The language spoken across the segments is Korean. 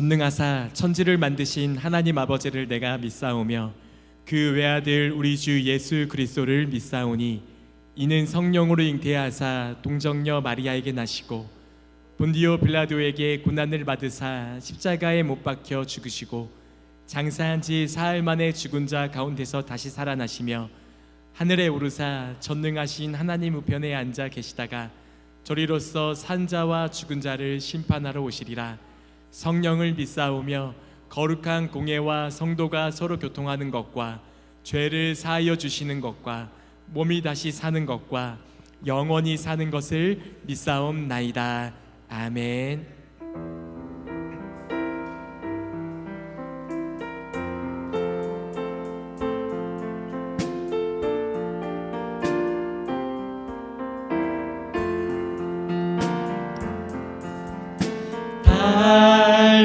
전능하사 천지를 만드신 하나님 아버지를 내가 믿사오며 그 외아들 우리 주 예수 그리스도를 믿사오니 이는 성령으로 잉태하사 동정녀 마리아에게 나시고 본디오 빌라도에게 고난을 받으사 십자가에 못 박혀 죽으시고 장사한 지 사흘 만에 죽은 자 가운데서 다시 살아나시며 하늘에 오르사 전능하신 하나님 우편에 앉아 계시다가 저리로서 산 자와 죽은 자를 심판하러 오시리라. 성령을 믿사오며 거룩한 공예와 성도가 서로 교통하는 것과 죄를 사하여 주시는 것과 몸이 다시 사는 것과 영원히 사는 것을 믿사옵나이다. 아멘.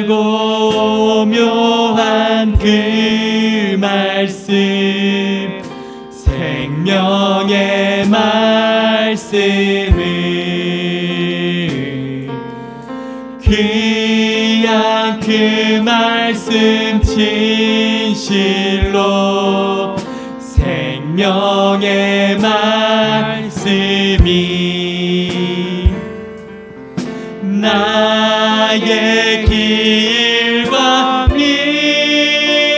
달고 묘한 그 말씀, 생명의 말씀을 귀한 그 말씀 진실로 생명의 말씀이 나의 길과 믿음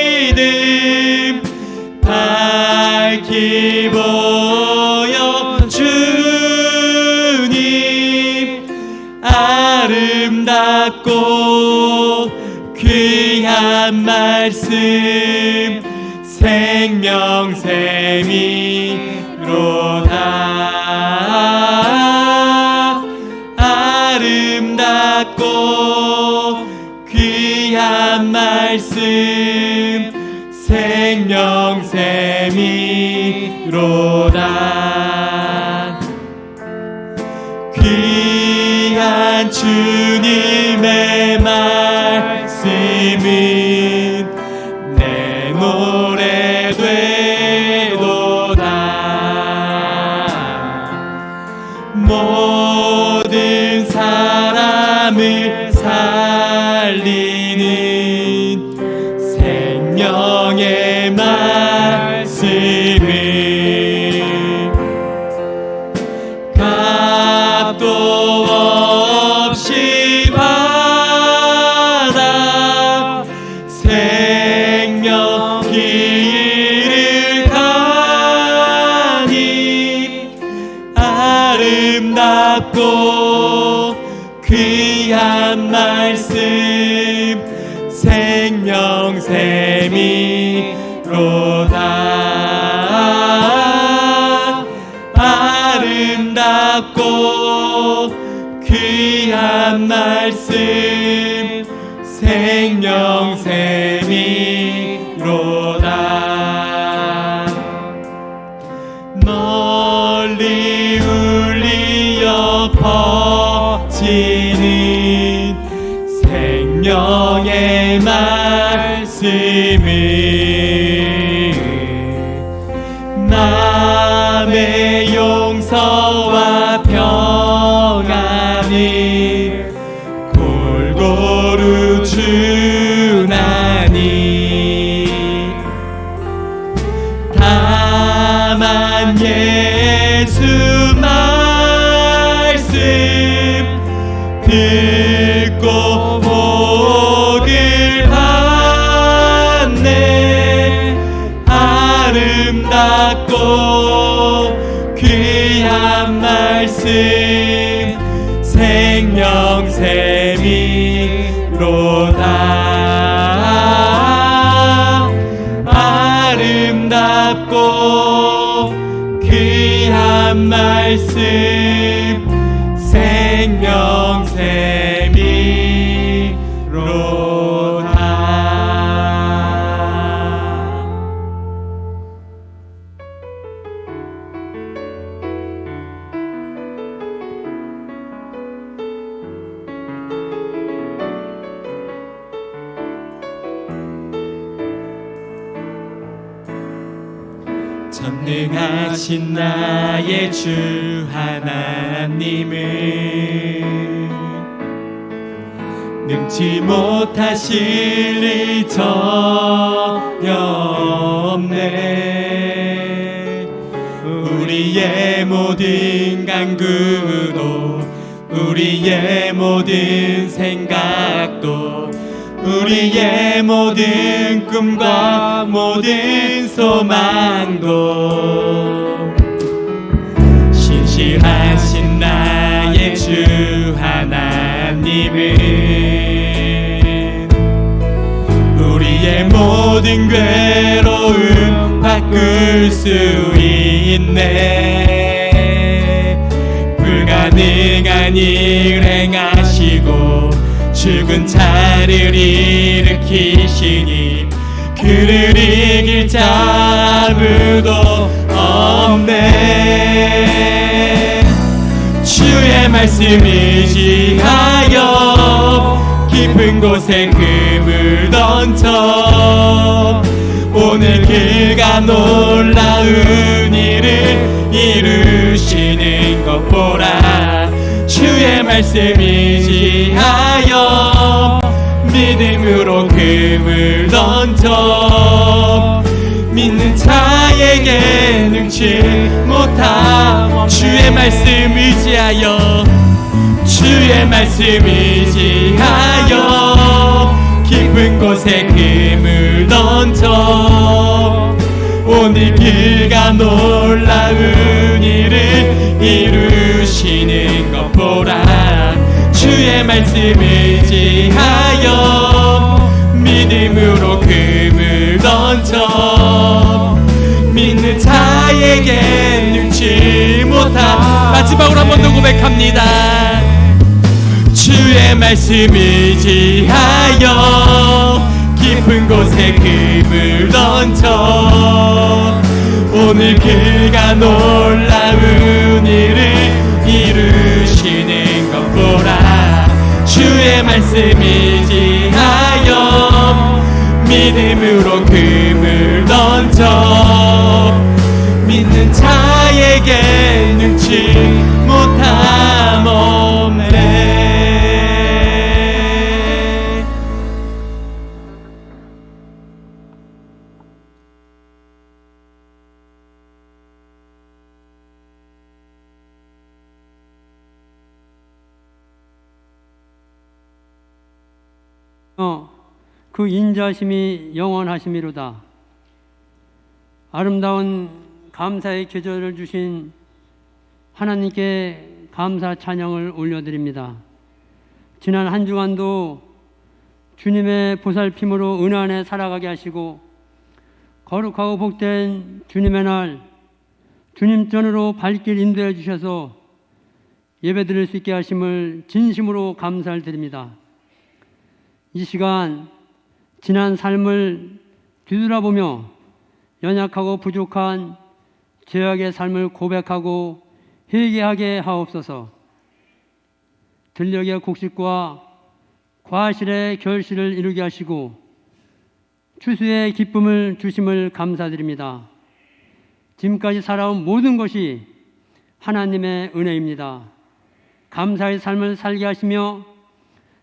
밝히 보여주님 아름답고 귀한 말씀 생명샘이로다 아름답고 귀한 말씀 생명샘이로다 귀한 주님의 말씀은 내 노래 되도다 모든 사람을 살리는 생명의 말씀을 값도 없이 받아 생명 길을 가니 아름답고 귀한 말씀 생명샘이로다 아름답고 귀한 말씀 생명샘이로다 널리 울리어 퍼지는 생명의 말씀을 마음의 용서와 평안을 골고루 주나니 다만 예수 말씀 듣고 복을 받네 아름답고 귀한 말씀 생명샘이로다 아름답고 귀한 말씀 생명샘이로다 전능하신 나의 주 하나님을 능치 못하실 일 전혀 없네. 우리의 모든 간구도 우리의 모든 생각도 우리의 모든 꿈과 모든 소망도 신실하신 나의 주 하나님은 우리의 모든 괴로움 바꿀 수 있네. 불가능한 일 행하시고 죽은 자를 일으키시니 그를 이길 자 아무도 없네. 주의 말씀 의지하여 깊은 곳에 금을 던져 오늘 그가 놀라운 일을 이루시는 것 보라. 주의 말씀 의지하여 믿음으로 금을 던져 믿는 자에게 능치 못함. 주의 말씀 의지하여 주의 말씀 의지하여 깊은 곳에 금을 던져 오늘 그가 놀라운 일을 이루시는 것 보라. 주의 말씀 의지하여 믿음으로 금을 던져 믿는 자에게 능치 못함. 마지막으로 한 번 더 고백합니다. 주의 말씀 의지하여 깊은 곳에 금을 던져 오늘 그가 놀라운 일을 이루시는 것 보라. 주의 말씀 의지하여 믿음으로 금을 던져 믿는 자에게 능치 못함 없네. 그 인자심이 영원하심이로다. 아름다운 감사의 계절을 주신 하나님께 감사 찬양을 올려드립니다. 지난 한 주간도 주님의 보살핌으로 은혜 안에 살아가게 하시고 거룩하고 복된 주님의 날 주님 전으로 발길 인도해 주셔서 예배드릴 수 있게 하심을 진심으로 감사를 드립니다. 이 시간 지난 삶을 뒤돌아보며 연약하고 부족한 죄악의 삶을 고백하고 회개하게 하옵소서. 들녘의 곡식과 과실의 결실을 이루게 하시고 추수의 기쁨을 주심을 감사드립니다. 지금까지 살아온 모든 것이 하나님의 은혜입니다. 감사의 삶을 살게 하시며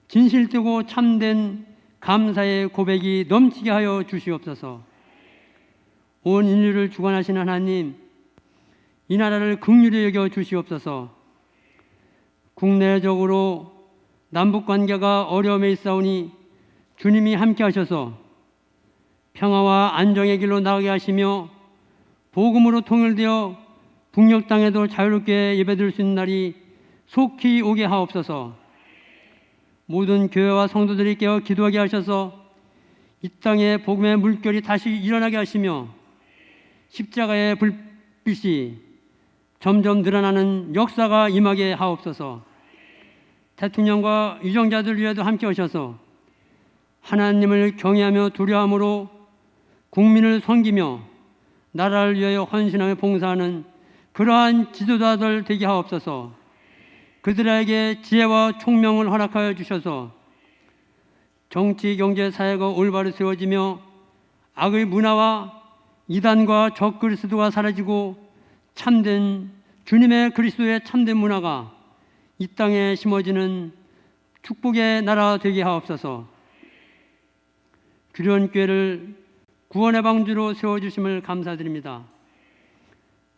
진실되고 참된 감사의 고백이 넘치게 하여 주시옵소서. 온 인류를 주관하시는 하나님, 이 나라를 긍휼히 여겨 주시옵소서. 국내적으로 남북관계가 어려움에 있사오니 주님이 함께 하셔서 평화와 안정의 길로 나가게 하시며 복음으로 통일되어 북녘 땅에도 자유롭게 예배드릴 수 있는 날이 속히 오게 하옵소서. 모든 교회와 성도들이 깨어 기도하게 하셔서 이 땅에 복음의 물결이 다시 일어나게 하시며 십자가의 불빛이 점점 늘어나는 역사가 임하게 하옵소서. 대통령과 유정자들 위에도 함께 하셔서 하나님을 경외하며 두려움으로 국민을 섬기며 나라를 위하여 헌신하며 봉사하는 그러한 지도자들 되게 하옵소서. 그들에게 지혜와 총명을 허락하여 주셔서 정치, 경제, 사회가 올바로 세워지며 악의 문화와 이단과 적그리스도가 사라지고 참된 주님의 그리스도의 참된 문화가 이 땅에 심어지는 축복의 나라 되게 하옵소서. 규련교회를 구원의 방주로 세워주심을 감사드립니다.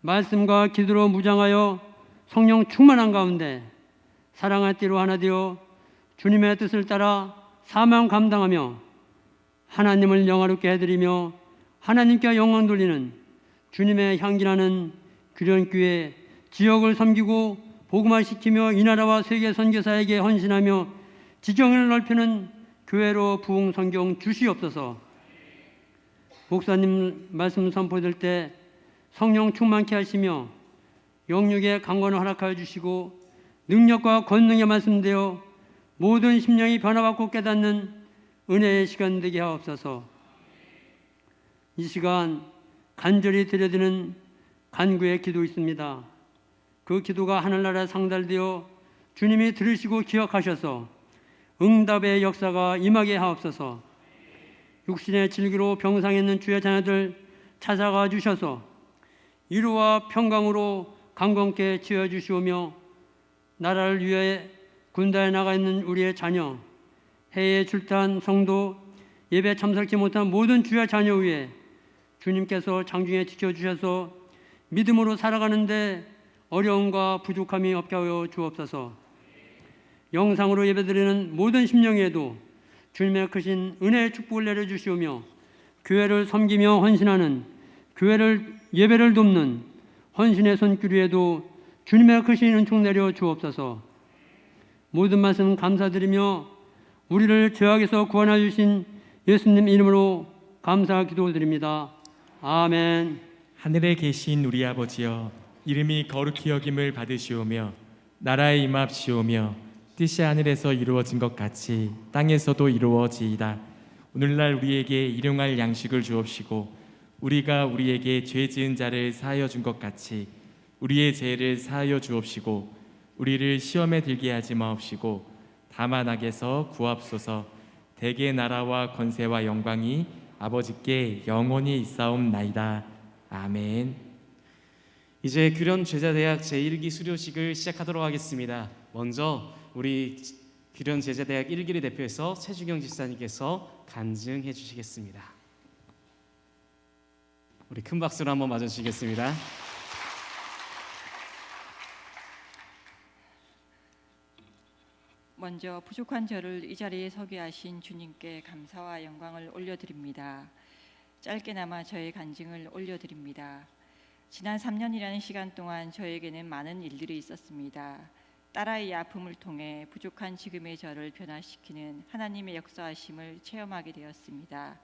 말씀과 기도로 무장하여 성령 충만한 가운데 사랑의 띠로 하나 되어 주님의 뜻을 따라 사명 감당하며 하나님을 영화롭게 해드리며 하나님께 영광 돌리는 주님의 향기나는 규련교회 지역을 섬기고 복음화시키며 이 나라와 세계 선교사에게 헌신하며 지경을 넓히는 교회로 부흥 성경 주시옵소서. 목사님 말씀 선포될 때 성령 충만케 하시며 영육의 강건을 허락하여 주시고 능력과 권능의 말씀되어 모든 심령이 변화받고 깨닫는 은혜의 시간 되게 하옵소서. 이 시간 간절히 드려드리는 간구의 기도 있습니다. 그 기도가 하늘나라에 상달되어 주님이 들으시고 기억하셔서 응답의 역사가 임하게 하옵소서. 육신의 질기로 병상에 있는 주의 자녀들 찾아가 주셔서 위로와 평강으로 강건케 지어주시오며 나라를 위해 군대에 나가 있는 우리의 자녀, 해외에 출타한 성도, 예배 참석치 못한 모든 주의 자녀 위에 주님께서 장중에 지켜주셔서 믿음으로 살아가는데 어려움과 부족함이 없게 하여 주옵소서. 영상으로 예배드리는 모든 심령에도 주님의 크신 은혜의 축복을 내려주시오며 교회를 섬기며 헌신하는 교회를 예배를 돕는 헌신의 손길 위에도 주님의 크신 은총 내려 주옵소서. 모든 말씀 감사드리며 우리를 죄악에서 구원하여 주신 예수님 이름으로 감사 기도드립니다. 아멘. 하늘에 계신 우리 아버지여, 이름이 거룩히 여김을 받으시오며 나라에 임합시오며 뜻이 하늘에서 이루어진 것 같이 땅에서도 이루어지이다. 오늘날 우리에게 일용할 양식을 주옵시고 우리가 우리에게 죄 지은 자를 사하여 준 것 같이 우리의 죄를 사하여 주옵시고 우리를 시험에 들게 하지 마옵시고 다만 악에서 구하옵소서. 대개 나라와 권세와 영광이 아버지께 영원히 있사옵나이다. 아멘. 이제 규련 제자대학 제1기 수료식을 시작하도록 하겠습니다. 먼저 우리 규련 제자대학 1기를 대표해서 최주경 집사님께서 간증해 주시겠습니다. 우리 큰 박수로 한번 맞아주시겠습니다. 먼저 부족한 저를 이 자리에 서게 하신 주님께 감사와 영광을 올려드립니다. 짧게나마 저의 간증을 올려드립니다. 지난 3년이라는 시간 동안 저에게는 많은 일들이 있었습니다. 딸아이의 아픔을 통해 부족한 지금의 저를 변화시키는 하나님의 역사하심을 체험하게 되었습니다.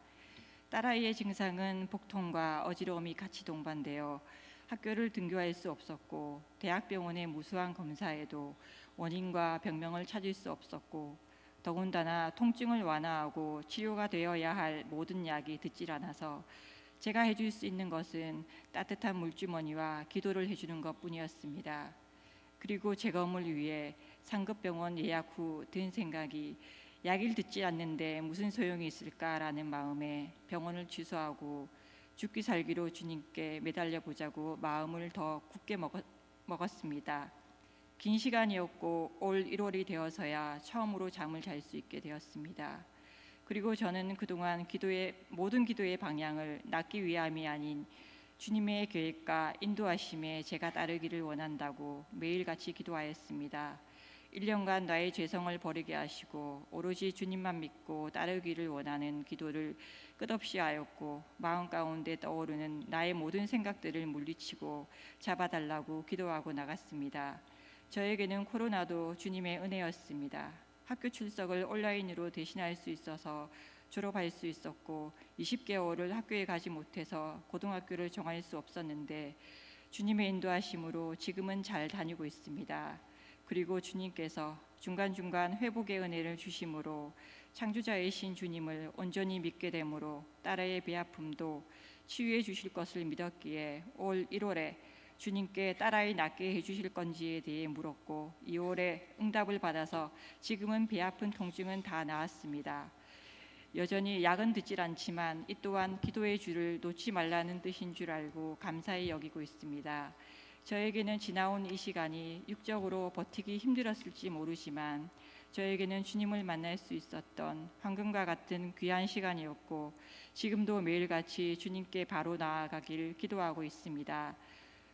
딸아이의 증상은 복통과 어지러움이 같이 동반되어 학교를 등교할 수 없었고 대학병원의 무수한 검사에도 원인과 병명을 찾을 수 없었고 더군다나 통증을 완화하고 치료가 되어야 할 모든 약이 듣질 않아서 제가 해줄 수 있는 것은 따뜻한 물주머니와 기도를 해주는 것뿐이었습니다. 그리고 제 검을 위해 상급병원 예약 후 든 생각이 약을 듣지 않는데 무슨 소용이 있을까라는 마음에 병원을 취소하고 죽기 살기로 주님께 매달려 보자고 마음을 더 굳게 먹었습니다. 긴 시간이었고 올 1월이 되어서야 처음으로 잠을 잘 수 있게 되었습니다. 그리고 저는 그동안 모든 기도의 방향을 낳기 위함이 아닌 주님의 계획과 인도하심에 제가 따르기를 원한다고 매일같이 기도하였습니다. 1년간 나의 죄성을 버리게 하시고 오로지 주님만 믿고 따르기를 원하는 기도를 끝없이 하였고 마음 가운데 떠오르는 나의 모든 생각들을 물리치고 잡아달라고 기도하고 나갔습니다. 저에게는 코로나도 주님의 은혜였습니다. 학교 출석을 온라인으로 대신할 수 있어서 졸업할 수 있었고 20개월을 학교에 가지 못해서 고등학교를 정할 수 없었는데 주님의 인도하심으로 지금은 잘 다니고 있습니다. 그리고 주님께서 중간중간 회복의 은혜를 주심으로 창조자이신 주님을 온전히 믿게 되므로 딸의 배아픔도 치유해 주실 것을 믿었기에 올 1월에 주님께 딸아이 낳게 해주실 건지에 대해 물었고 2월에 응답을 받아서 지금은 배아픈 통증은 다 나았습니다. 여전히 약은 듣질 않지만 이 또한 기도의 줄을 놓지 말라는 뜻인 줄 알고 감사히 여기고 있습니다. 저에게는 지나온 이 시간이 육적으로 버티기 힘들었을지 모르지만 저에게는 주님을 만날 수 있었던 황금과 같은 귀한 시간이었고 지금도 매일같이 주님께 바로 나아가길 기도하고 있습니다.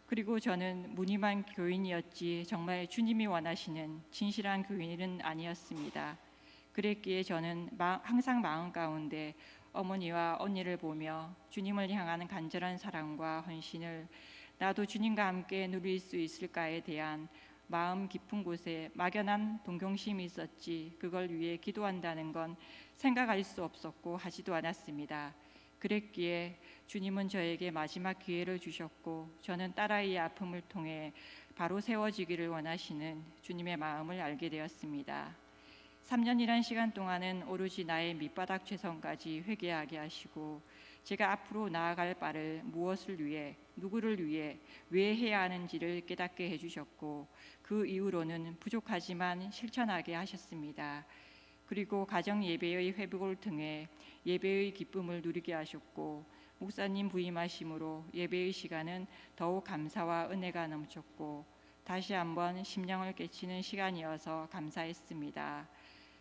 그리고 저는 무늬만 교인이었지 정말 주님이 원하시는 진실한 교인은 아니었습니다. 그랬기에 저는 항상 마음 가운데 어머니와 언니를 보며 주님을 향하는 간절한 사랑과 헌신을 나도 주님과 함께 누릴 수 있을까에 대한 마음 깊은 곳에 막연한 동경심이 있었지 그걸 위해 기도한다는 건 생각할 수 없었고 하지도 않았습니다. 그랬기에 주님은 저에게 마지막 기회를 주셨고 저는 딸아이의 아픔을 통해 바로 세워지기를 원하시는 주님의 마음을 알게 되었습니다. 3년이란 시간 동안은 오로지 나의 밑바닥 죄성까지 회개하게 하시고 제가 앞으로 나아갈 바를 무엇을 위해, 누구를 위해, 왜 해야 하는지를 깨닫게 해주셨고 그 이후로는 부족하지만 실천하게 하셨습니다. 그리고 가정 예배의 회복을 통해 예배의 기쁨을 누리게 하셨고 목사님 부임하심으로 예배의 시간은 더욱 감사와 은혜가 넘쳤고 다시 한번 심령을 깨치는 시간이어서 감사했습니다.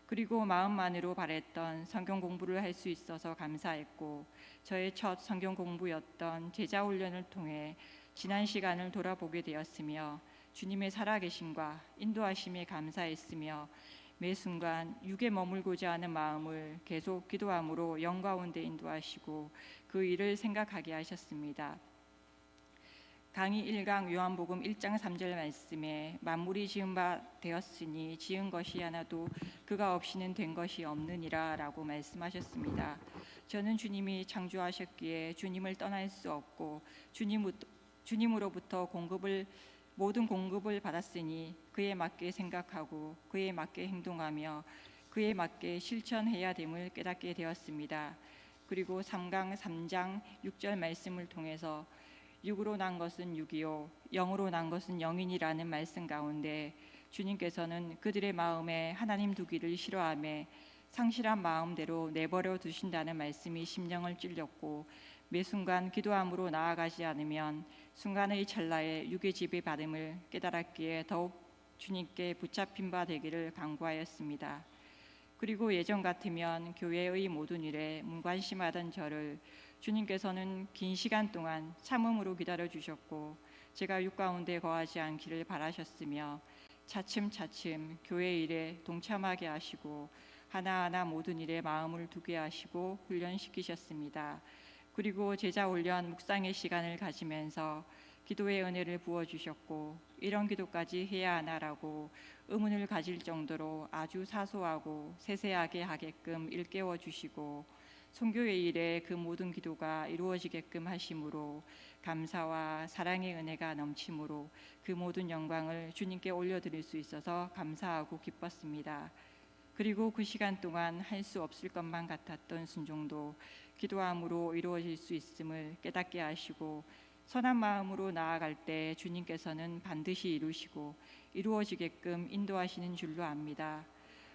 그리고 마음만으로 바랬던 성경 공부를 할 수 있어서 감사했고 저의 첫 성경 공부였던 제자 훈련을 통해 지난 시간을 돌아보게 되었으며 주님의 살아계심과 인도하심에 감사했으며 매 순간 육에 머물고자 하는 마음을 계속 기도함으로 영 가운데 인도하시고 그 일을 생각하게 하셨습니다. 강의 1강 요한복음 1장 3절 말씀에 만물이 지은 바 되었으니 지은 것이 하나도 그가 없이는 된 것이 없느니라 라고 말씀하셨습니다. 저는 주님이 창조하셨기에 주님을 떠날 수 없고 주님으로부터 모든 공급을 받았으니 그에 맞게 생각하고 그에 맞게 행동하며 그에 맞게 실천해야 됨을 깨닫게 되었습니다. 그리고 3강 3장 6절 말씀을 통해서 육으로 난 것은 육이요 영으로 난 것은 영이니라는 말씀 가운데 주님께서는 그들의 마음에 하나님 두기를 싫어하며 상실한 마음대로 내버려 두신다는 말씀이 심령을 찔렸고 매 순간 기도함으로 나아가지 않으면 순간의 찰나에 육의 지배받음을 깨달았기에 더욱 주님께 붙잡힌 바 되기를 간구하였습니다. 그리고 예전 같으면 교회의 모든 일에 무관심하던 저를 주님께서는 긴 시간 동안 참음으로 기다려 주셨고 제가 육 가운데 거하지 않기를 바라셨으며 차츰차츰 교회 일에 동참하게 하시고 하나하나 모든 일에 마음을 두게 하시고 훈련시키셨습니다. 그리고 제자 훈련 묵상의 시간을 가지면서 기도의 은혜를 부어주셨고 이런 기도까지 해야 하나라고 의문을 가질 정도로 아주 사소하고 세세하게 하게끔 일깨워 주시고 선교의 일에 그 모든 기도가 이루어지게끔 하심으로 감사와 사랑의 은혜가 넘침으로 그 모든 영광을 주님께 올려드릴 수 있어서 감사하고 기뻤습니다. 그리고 그 시간 동안 할 수 없을 것만 같았던 순종도 기도함으로 이루어질 수 있음을 깨닫게 하시고 선한 마음으로 나아갈 때 주님께서는 반드시 이루시고 이루어지게끔 인도하시는 줄로 압니다.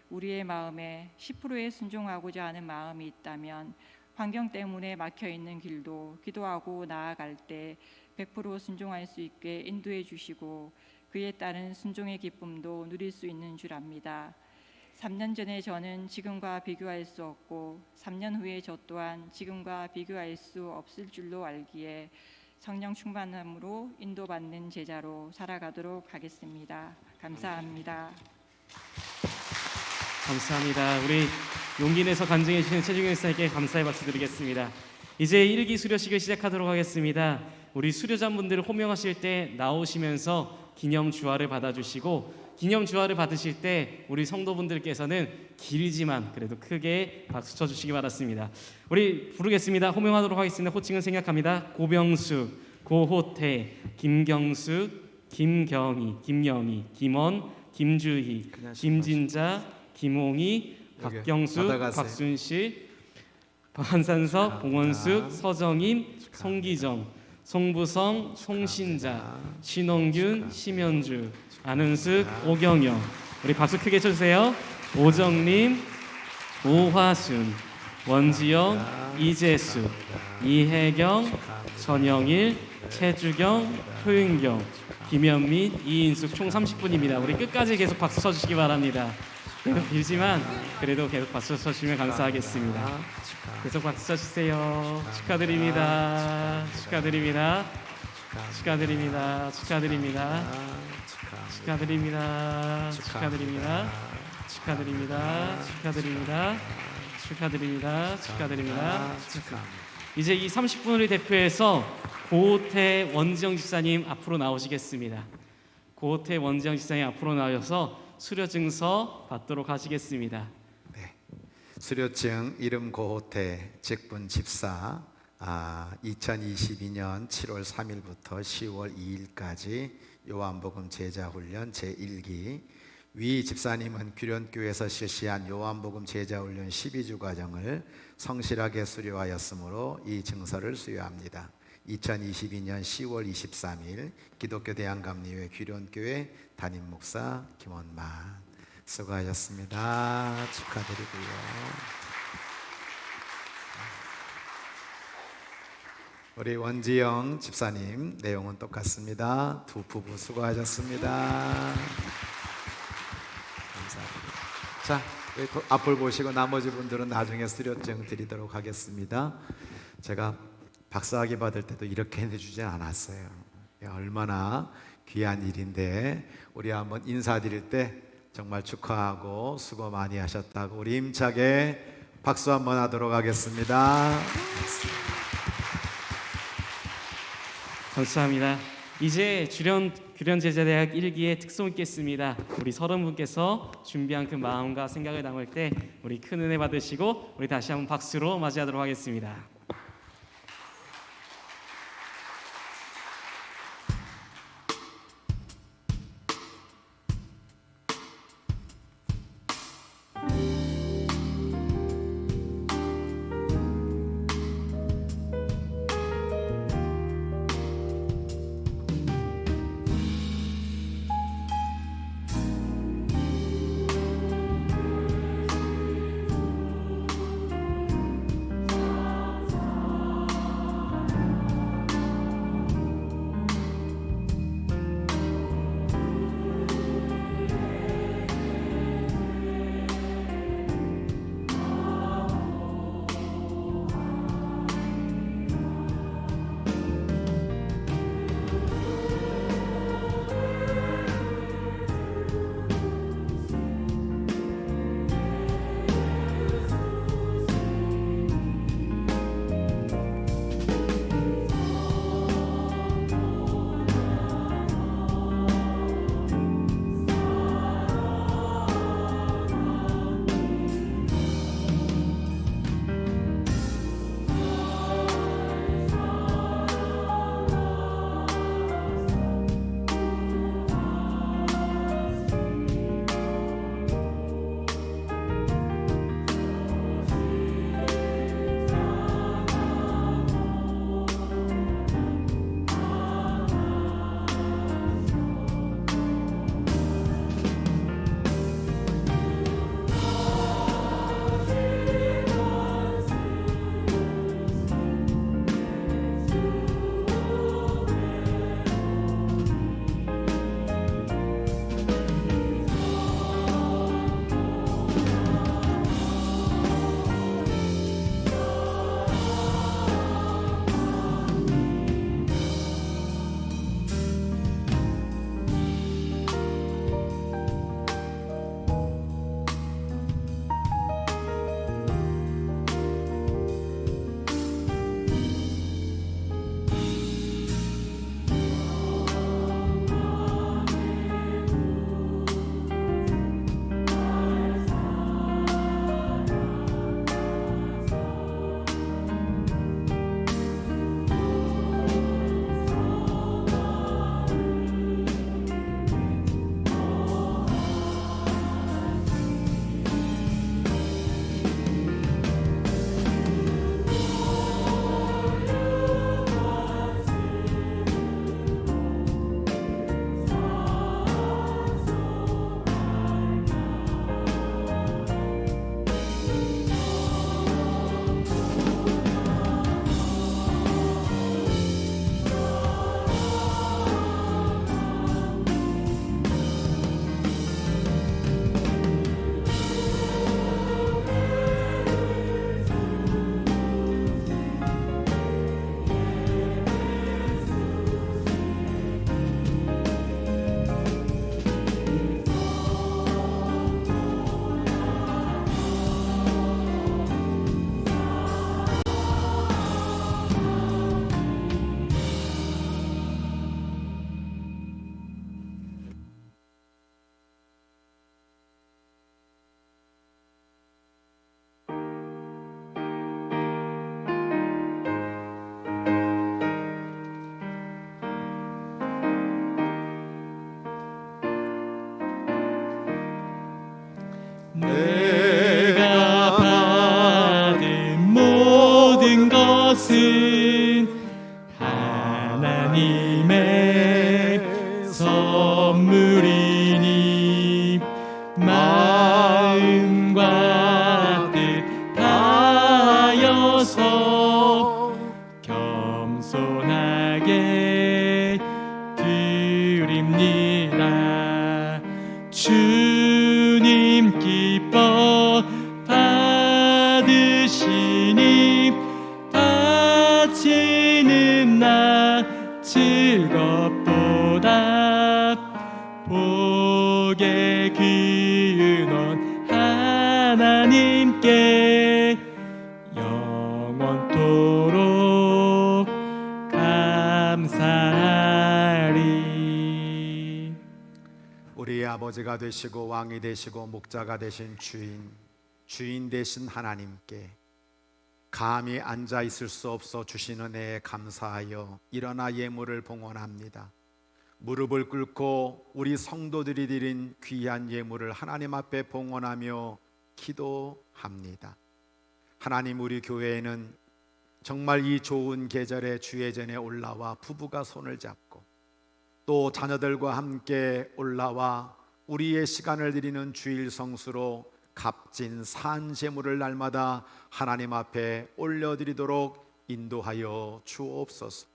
우리의 마음에 10%에 순종하고자 하는 마음이 있다면 환경 때문에 막혀있는 길도 기도하고 나아갈 때 100% 순종할 수 있게 인도해 주시고 그에 따른 순종의 기쁨도 누릴 수 있는 줄 압니다. 3년 전에 저는 지금과 비교할 수 없고 3년 후에 저 또한 지금과 비교할 수 없을 줄로 알기에 성령 충만함으로 인도받는 제자로 살아가도록 하겠습니다. 감사합니다. 감사합니다. 우리 용기 내서 간증해 주시는 최주경 목사님께 감사의 박수 드리겠습니다. 이제 일기 수료식을 시작하도록 하겠습니다. 우리 수료자분들을 호명하실 때 나오시면서 기념 주화를 받아주시고 기념 주화를 받으실 때 우리 성도분들께서는 길지만 그래도 크게 박수 쳐주시기 바랍니다. 우리 부르겠습니다. 호명하도록 하겠습니다. 호칭은 생략합니다. 고병수, 고호태, 김경수, 김경희, 김영희, 김원, 김주희, 김진자, 김홍희, 박경수, 박순실, 한산석, 봉원숙, 서정인, 송기정, 송부성, 송신자, 신홍균, 심현주, 안은숙, 오경영. 우리 박수 크게 쳐주세요. 오정림, 오화순, 원지영, 이재수, 이혜경, 전영일, 최주경, 효윤경, 김현민, 이인숙 총 30분입니다. 우리 끝까지 계속 박수 쳐주시기 바랍니다. 계속 빌지만 그래도 계속 박수 쳐주시면 감사하겠습니다. 축하. 계속 박수 쳐주세요. 축하드립니다. 축하드립니다. 축하드립니다. 축하드립니다. 축하드립니다. 축하드립니다. 축하드립니다. 축하드립니다. 축하드립니다. 축하드립니다. 이제 이 30분을 대표해서 고태 원지영 집사님 앞으로 나오시겠습니다. 고태 원지영 집사님 앞으로 나오셔서 수료 증서 받도록 하시겠습니다. 네. 수료증 이름 고호태 직분 집사 2022년 7월 3일부터 10월 2일까지 요한복음 제자훈련 제1기 위 집사님은 규련교에서 실시한 요한복음 제자훈련 12주 과정을 성실하게 수료하였으므로 이 증서를 수여합니다. 2022년 10월 23일 기독교 대한감리회 규련교회 담임 목사 김원만 수고하셨습니다. 축하드리고요. 우리 원지영 집사님 내용은 똑같습니다. 두 부부 수고하셨습니다. 감사합니다. 자, 앞을 보시고 나머지 분들은 나중에 수료증 드리도록 하겠습니다. 제가 박사학위 받을 때도 이렇게 해주진 않았어요. 얼마나 귀한 일인데 우리 한번 인사드릴 때 정말 축하하고 수고 많이 하셨다고 우리 힘차게 박수 한번 하도록 하겠습니다. 감사합니다. 이제 규련 제자대학 1기의 특송 있겠습니다. 우리 30분께서 준비한 그 마음과 생각을 담을 때 우리 큰 은혜 받으시고 우리 다시 한번 박수로 맞이하도록 하겠습니다. 복의 근원 하나님께 영원토록 감사하리. 우리의 아버지가 되시고 왕이 되시고 목자가 되신 주인 되신 하나님께 감히 앉아 있을 수 없어 주신 은혜에 감사하여 일어나 예물을 봉헌합니다. 무릎을 꿇고 우리 성도들이 드린 귀한 예물을 하나님 앞에 봉헌하며 기도합니다. 하나님, 우리 교회에는 정말 이 좋은 계절에 주의 전에 올라와 부부가 손을 잡고 또 자녀들과 함께 올라와 우리의 시간을 드리는 주일 성수로 값진 산 제물을 날마다 하나님 앞에 올려드리도록 인도하여 주옵소서.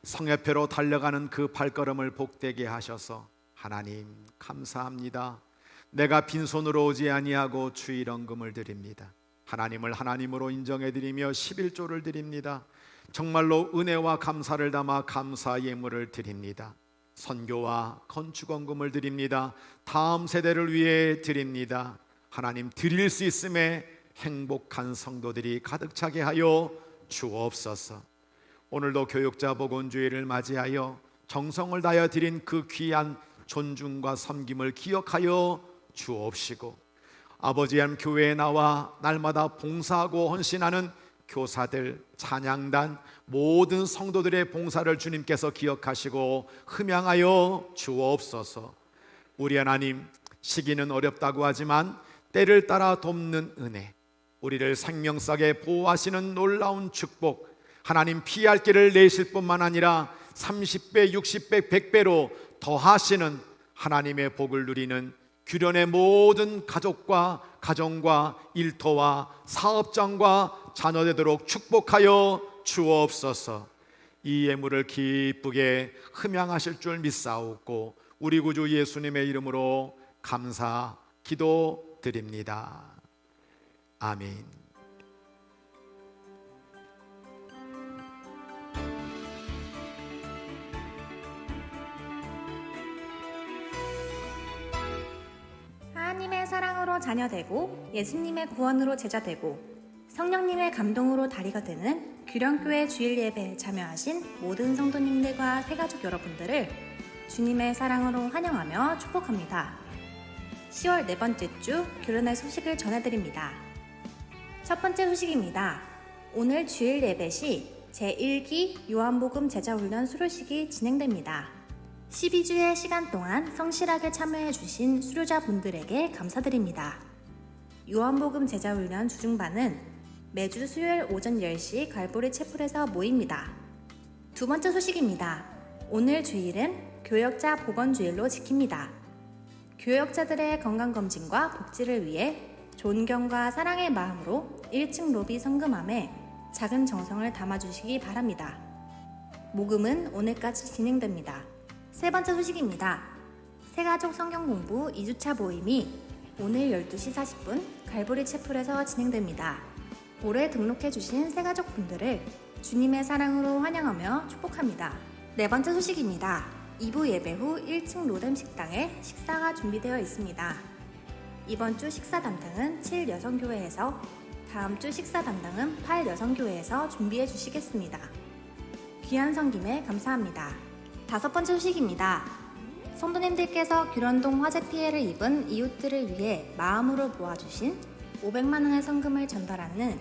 성회표로 달려가는 그 발걸음을 복되게 하셔서 하나님 감사합니다. 내가 빈손으로 오지 아니하고 주일 헌금을 드립니다. 하나님을 하나님으로 인정해드리며 11조를 드립니다. 정말로 은혜와 감사를 담아 감사 예물을 드립니다. 선교와 건축 헌금을 드립니다. 다음 세대를 위해 드립니다. 하나님, 드릴 수 있음에 행복한 성도들이 가득 차게 하여 주옵소서. 오늘도 교육자 복원주의를 맞이하여 정성을 다하여 드린 그 귀한 존중과 섬김을 기억하여 주옵시고, 아버지 하나님, 교회에 나와 날마다 봉사하고 헌신하는 교사들, 찬양단, 모든 성도들의 봉사를 주님께서 기억하시고 흠양하여 주옵소서. 우리 하나님, 시기는 어렵다고 하지만 때를 따라 돕는 은혜, 우리를 생명싸게 보호하시는 놀라운 축복, 하나님 피할 길을 내실 뿐만 아니라 30배, 60배, 100배로 더하시는 하나님의 복을 누리는 규련의 모든 가족과 가정과 일터와 사업장과 자녀 되도록 축복하여 주옵소서. 이 예물을 기쁘게 흠양하실 줄 믿사옵고 우리 구주 예수님의 이름으로 감사 기도드립니다. 아멘. 하나님의 사랑으로 자녀되고 예수님의 구원으로 제자되고 성령님의 감동으로 다리가 되는 규련교회 주일 예배에 참여하신 모든 성도님들과 새가족 여러분들을 주님의 사랑으로 환영하며 축복합니다. 10월 네 번째 주 교련의 소식을 전해드립니다. 첫 번째 소식입니다. 오늘 주일 예배 시 제1기 요한복음 제자훈련 수료식이 진행됩니다. 12주의 시간 동안 성실하게 참여해주신 수료자분들에게 감사드립니다. 요한복음 제자훈련 주중반은 매주 수요일 오전 10시 갈보리 채플에서 모입니다. 두 번째 소식입니다. 오늘 주일은 교역자 보건주일로 지킵니다. 교역자들의 건강검진과 복지를 위해 존경과 사랑의 마음으로 1층 로비 성금함에 작은 정성을 담아주시기 바랍니다. 모금은 오늘까지 진행됩니다. 세 번째 소식입니다. 새가족 성경공부 2주차 모임이 오늘 12시 40분 갈보리 채플에서 진행됩니다. 올해 등록해주신 새가족분들을 주님의 사랑으로 환영하며 축복합니다. 네 번째 소식입니다. 2부 예배 후 1층 로뎀 식당에 식사가 준비되어 있습니다. 이번 주 식사 담당은 7여성교회에서, 다음 주 식사 담당은 8여성교회에서 준비해 주시겠습니다. 귀한 섬김에 감사합니다. 다섯 번째 소식입니다. 성도님들께서 규련동 화재 피해를 입은 이웃들을 위해 마음으로 모아주신 500만원의 성금을 전달하는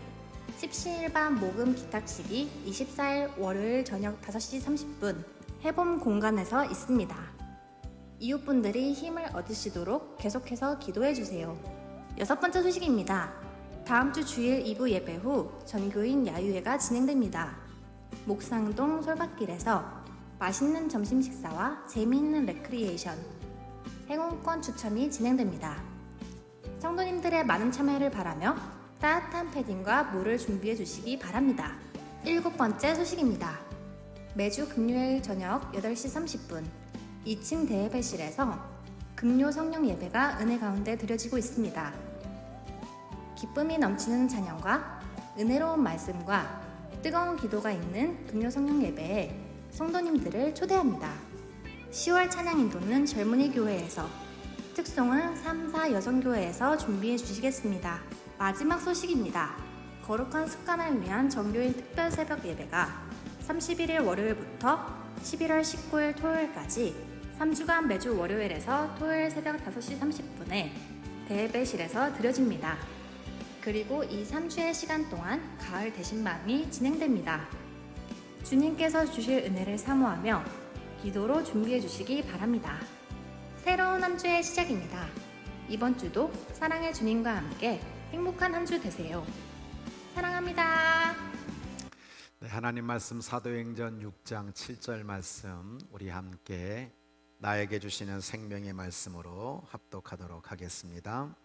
십시일반 모금 기탁식이 24일 월요일 저녁 5시 30분 해봄 공간에서 있습니다. 이웃분들이 힘을 얻으시도록 계속해서 기도해주세요. 여섯 번째 소식입니다. 다음 주 주일 2부 예배 후 전교인 야유회가 진행됩니다. 목상동 솔밭길에서 맛있는 점심 식사와 재미있는 레크리에이션, 행운권 추첨이 진행됩니다. 성도님들의 많은 참여를 바라며 따뜻한 패딩과 물을 준비해 주시기 바랍니다. 일곱 번째 소식입니다. 매주 금요일 저녁 8시 30분 2층 대예배실에서 금요 성령 예배가 은혜 가운데 드려지고 있습니다. 기쁨이 넘치는 찬양과 은혜로운 말씀과 뜨거운 기도가 있는 금요 성령 예배에 성도님들을 초대합니다. 10월 찬양 인도는 젊은이 교회에서, 특송은 3, 4 여성교회에서 준비해 주시겠습니다. 마지막 소식입니다. 거룩한 습관을 위한 정교인 특별 새벽 예배가 31일 월요일부터 11월 19일 토요일까지 3주간 매주 월요일에서 토요일 새벽 5시 30분에 대예배실에서 드려집니다. 그리고 이 3주의 시간 동안 가을 대신방이 진행됩니다. 주님께서 주실 은혜를 사모하며 기도로 준비해 주시기 바랍니다. 새로운 한 주의 시작입니다. 이번 주도 사랑의 주님과 함께 행복한 한 주 되세요. 사랑합니다. 네, 하나님 말씀 사도행전 6장 7절 말씀 우리 함께 나에게 주시는 생명의 말씀으로 합독하도록 하겠습니다.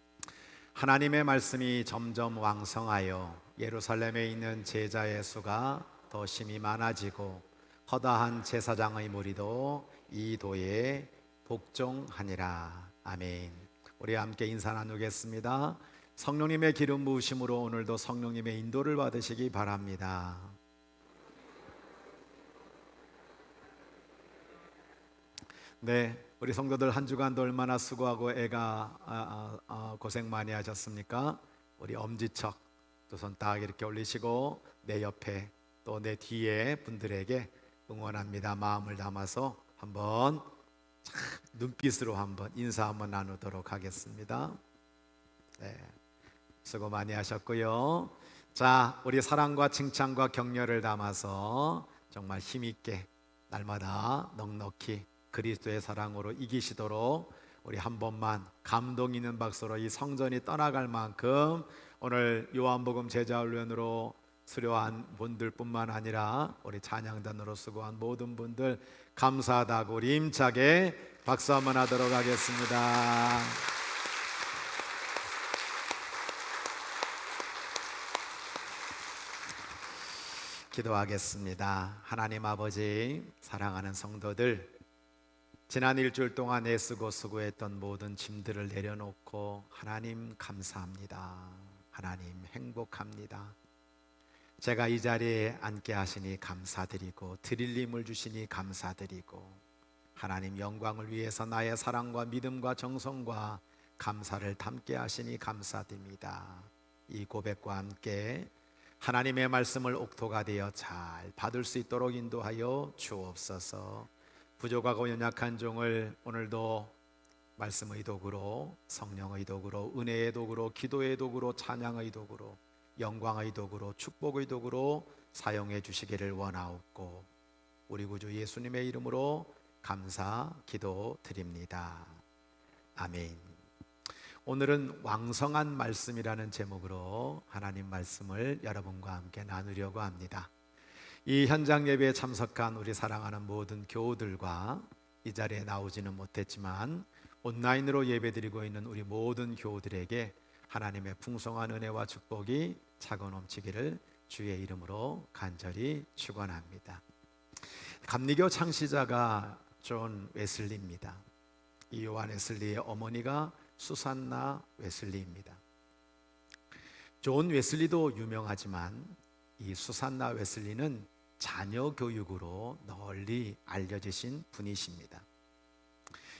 하나님의 말씀이 점점 왕성하여 예루살렘에 있는 제자의 수가 더 심히 많아지고 허다한 제사장의 무리도 이 도에 복종하니라. 아멘. 우리 함께 인사 나누겠습니다. 성령님의 기름 부으심으로 오늘도 성령님의 인도를 받으시기 바랍니다. 네, 우리 성도들 한 주간도 얼마나 수고하고 애가 고생 많이 하셨습니까? 우리 엄지척 두 손 딱 이렇게 올리시고 내 옆에 또 내 뒤에 분들에게 응원합니다. 마음을 담아서 한번 눈빛으로 한번 인사 한번 나누도록 하겠습니다. 네, 수고 많이 하셨고요. 자, 우리 사랑과 칭찬과 격려를 담아서 정말 힘있게 날마다 넉넉히 그리스도의 사랑으로 이기시도록 우리 한 번만 감동 있는 박수로 이 성전이 떠나갈 만큼 오늘 요한복음 제자훈련으로 수료한 분들뿐만 아니라 우리 찬양단으로 수고한 모든 분들 감사하다고 우리 힘차게 박수 한번 하도록 하겠습니다. 기도하겠습니다. 하나님 아버지, 사랑하는 성도들, 지난 일주일 동안 애쓰고 수고했던 모든 짐들을 내려놓고 하나님 감사합니다. 하나님 행복합니다. 제가 이 자리에 앉게 하시니 감사드리고 드릴 힘을 주시니 감사드리고 하나님 영광을 위해서 나의 사랑과 믿음과 정성과 감사를 담게 하시니 감사드립니다. 이 고백과 함께 하나님의 말씀을 옥토가 되어 잘 받을 수 있도록 인도하여 주옵소서. 부족하고 연약한 종을 오늘도 말씀의 도구로, 성령의 도구로, 은혜의 도구로, 기도의 도구로, 찬양의 도구로, 영광의 도구로, 축복의 도구로 사용해 주시기를 원하옵고 우리 구주 예수님의 이름으로 감사 기도 드립니다. 아멘. 오늘은 왕성한 말씀이라는 제목으로 하나님 말씀을 여러분과 함께 나누려고 합니다. 이 현장 예배에 참석한 우리 사랑하는 모든 교우들과 이 자리에 나오지는 못했지만 온라인으로 예배드리고 있는 우리 모든 교우들에게 하나님의 풍성한 은혜와 축복이 차고 넘치기를 주의 이름으로 간절히 축원합니다. 감리교 창시자가 존 웨슬리입니다. 이 요한 웨슬리의 어머니가 수산나 웨슬리입니다. 존 웨슬리도 유명하지만 이 수산나 웨슬리는 자녀 교육으로 널리 알려지신 분이십니다.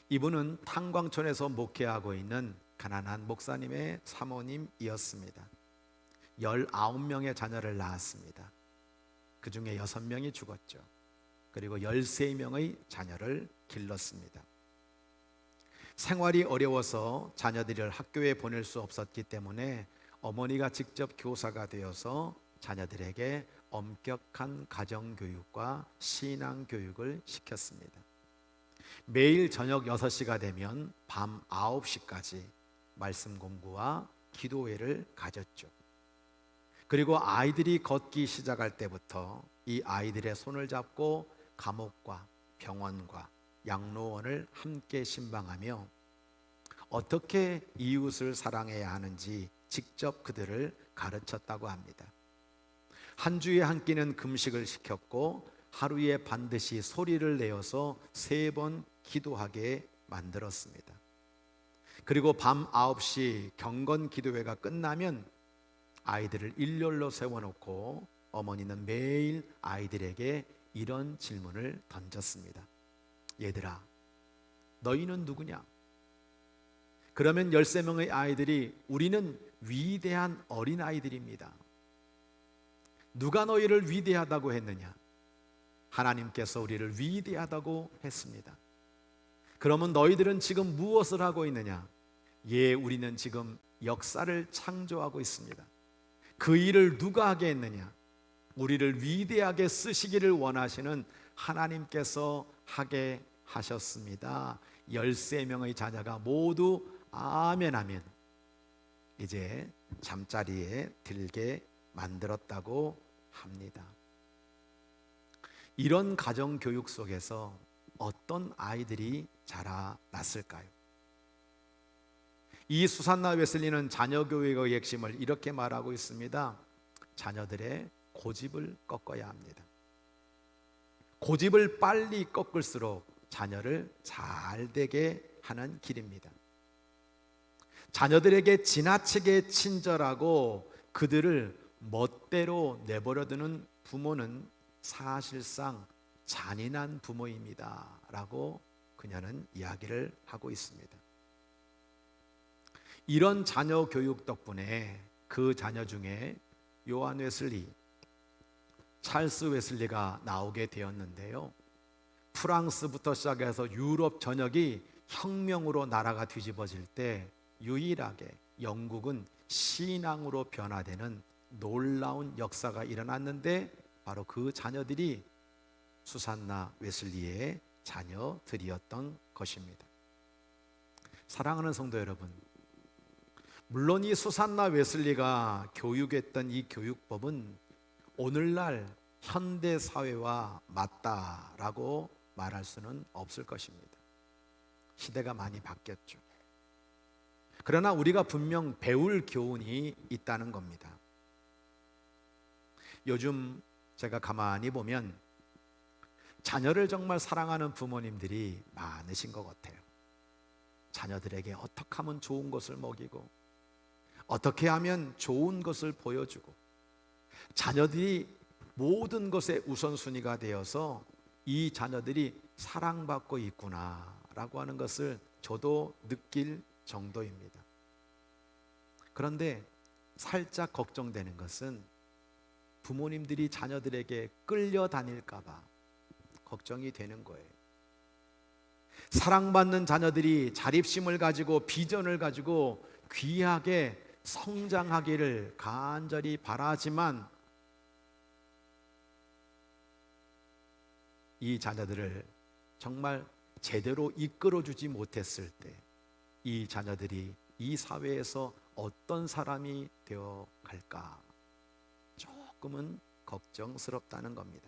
이분은 탄광촌에서 목회하고 있는 가난한 목사님의 사모님이었습니다. 19명의 자녀를 낳았습니다. 그 중에 6명이 죽었죠. 그리고 13명의 자녀를 길렀습니다. 생활이 어려워서 자녀들을 학교에 보낼 수 없었기 때문에 어머니가 직접 교사가 되어서 자녀들에게 엄격한 가정교육과 신앙교육을 시켰습니다. 매일 저녁 6시가 되면 밤 9시까지 말씀 공부와 기도회를 가졌죠. 그리고 아이들이 걷기 시작할 때부터 이 아이들의 손을 잡고 감옥과 병원과 양로원을 함께 신방하며 어떻게 이웃을 사랑해야 하는지 직접 그들을 가르쳤다고 합니다. 한 주에 한 끼는 금식을 시켰고 하루에 반드시 소리를 내어서 3번 기도하게 만들었습니다. 그리고 밤 9시 경건 기도회가 끝나면 아이들을 일렬로 세워놓고 어머니는 매일 아이들에게 이런 질문을 던졌습니다. 얘들아, 너희는 누구냐? 그러면 13명의 아이들이 우리는 위대한 어린아이들입니다. 누가 너희를 위대하다고 했느냐? 하나님께서 우리를 위대하다고 했습니다. 그러면 너희들은 지금 무엇을 하고 있느냐? 예, 우리는 지금 역사를 창조하고 있습니다. 그 일을 누가 하게 했느냐? 우리를 위대하게 쓰시기를 원하시는 하나님께서 하게 하셨습니다. 13명의 자녀가 모두 아멘 하면 이제 잠자리에 들게 만들었다고 합니다. 이런 가정 교육 속에서 어떤 아이들이 자라났을까요? 이 수산나 웨슬리는 자녀 교육의 핵심을 이렇게 말하고 있습니다. 자녀들의 고집을 꺾어야 합니다. 고집을 빨리 꺾을수록 자녀를 잘 되게 하는 길입니다. 자녀들에게 지나치게 친절하고 그들을 멋대로 내버려두는 부모는 사실상 잔인한 부모입니다 라고 그녀는 이야기를 하고 있습니다. 이런 자녀 교육 덕분에 그 자녀 중에 요한 웨슬리, 찰스 웨슬리가 나오게 되었는데요. 프랑스부터 시작해서 유럽 전역이 혁명으로 나라가 뒤집어질 때 유일하게 영국은 신앙으로 변화되는 놀라운 역사가 일어났는데 바로 그 자녀들이 수산나 웨슬리의 자녀들이었던 것입니다. 사랑하는 성도 여러분, 물론 이 수산나 웨슬리가 교육했던 이 교육법은 오늘날 현대 사회와 맞다라고 말할 수는 없을 것입니다. 시대가 많이 바뀌었죠. 그러나 우리가 분명 배울 교훈이 있다는 겁니다. 요즘 제가 가만히 보면 자녀를 정말 사랑하는 부모님들이 많으신 것 같아요. 자녀들에게 어떻게 하면 좋은 것을 먹이고 어떻게 하면 좋은 것을 보여주고 자녀들이 모든 것의 우선순위가 되어서 이 자녀들이 사랑받고 있구나라고 하는 것을 저도 느낄 정도입니다. 그런데 살짝 걱정되는 것은 부모님들이 자녀들에게 끌려다닐까 봐 걱정이 되는 거예요. 사랑받는 자녀들이 자립심을 가지고 비전을 가지고 귀하게 성장하기를 간절히 바라지만 이 자녀들을 정말 제대로 이끌어주지 못했을 때 이 자녀들이 이 사회에서 어떤 사람이 되어 갈까 조금은 걱정스럽다는 겁니다.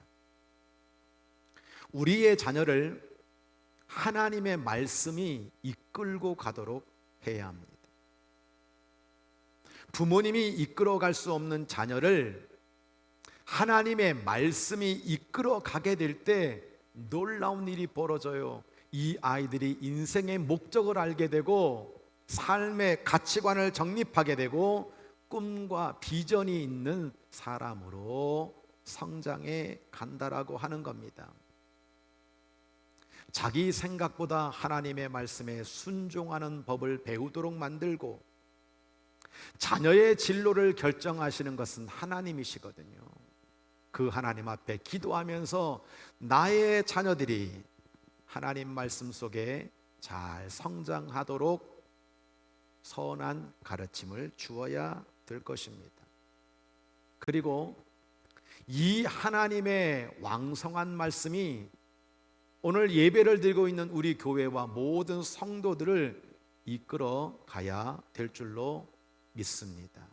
우리의 자녀를 하나님의 말씀이 이끌고 가도록 해야 합니다. 부모님이 이끌어 갈 수 없는 자녀를 하나님의 말씀이 이끌어 가게 될 때 놀라운 일이 벌어져요. 이 아이들이 인생의 목적을 알게 되고 삶의 가치관을 정립하게 되고 꿈과 비전이 있는 사람으로 성장해 간다라고 하는 겁니다. 자기 생각보다 하나님의 말씀에 순종하는 법을 배우도록 만들고 자녀의 진로를 결정하시는 것은 하나님이시거든요. 그 하나님 앞에 기도하면서 나의 자녀들이 하나님 말씀 속에 잘 성장하도록 선한 가르침을 주어야 될 것입니다. 그리고 이 하나님의 왕성한 말씀이 오늘 예배를 드리고 있는 우리 교회와 모든 성도들을 이끌어 가야 될 줄로 믿습니다.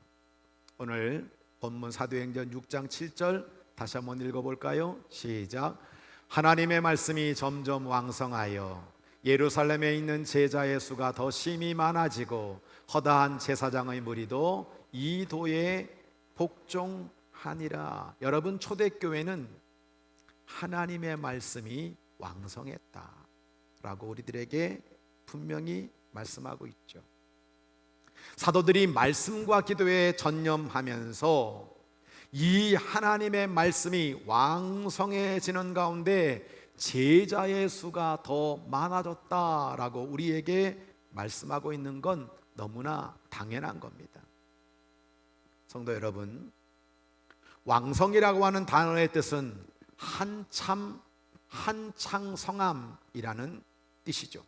오늘 본문 사도행전 6장 7절 다시 한번 읽어볼까요? 시작. 하나님의 말씀이 점점 왕성하여 예루살렘에 있는 제자의 수가 더 심히 많아지고 허다한 제사장의 무리도 이 도에 복종하니라. 여러분, 초대교회는 하나님의 말씀이 왕성했다라고 우리들에게 분명히 말씀하고 있죠. 사도들이 말씀과 기도에 전념하면서 이 하나님의 말씀이 왕성해지는 가운데 제자의 수가 더 많아졌다라고 우리에게 말씀하고 있는 건 너무나 당연한 겁니다. 성도 여러분, 왕성이라고 하는 단어의 뜻은 한창성함이라는 뜻이죠.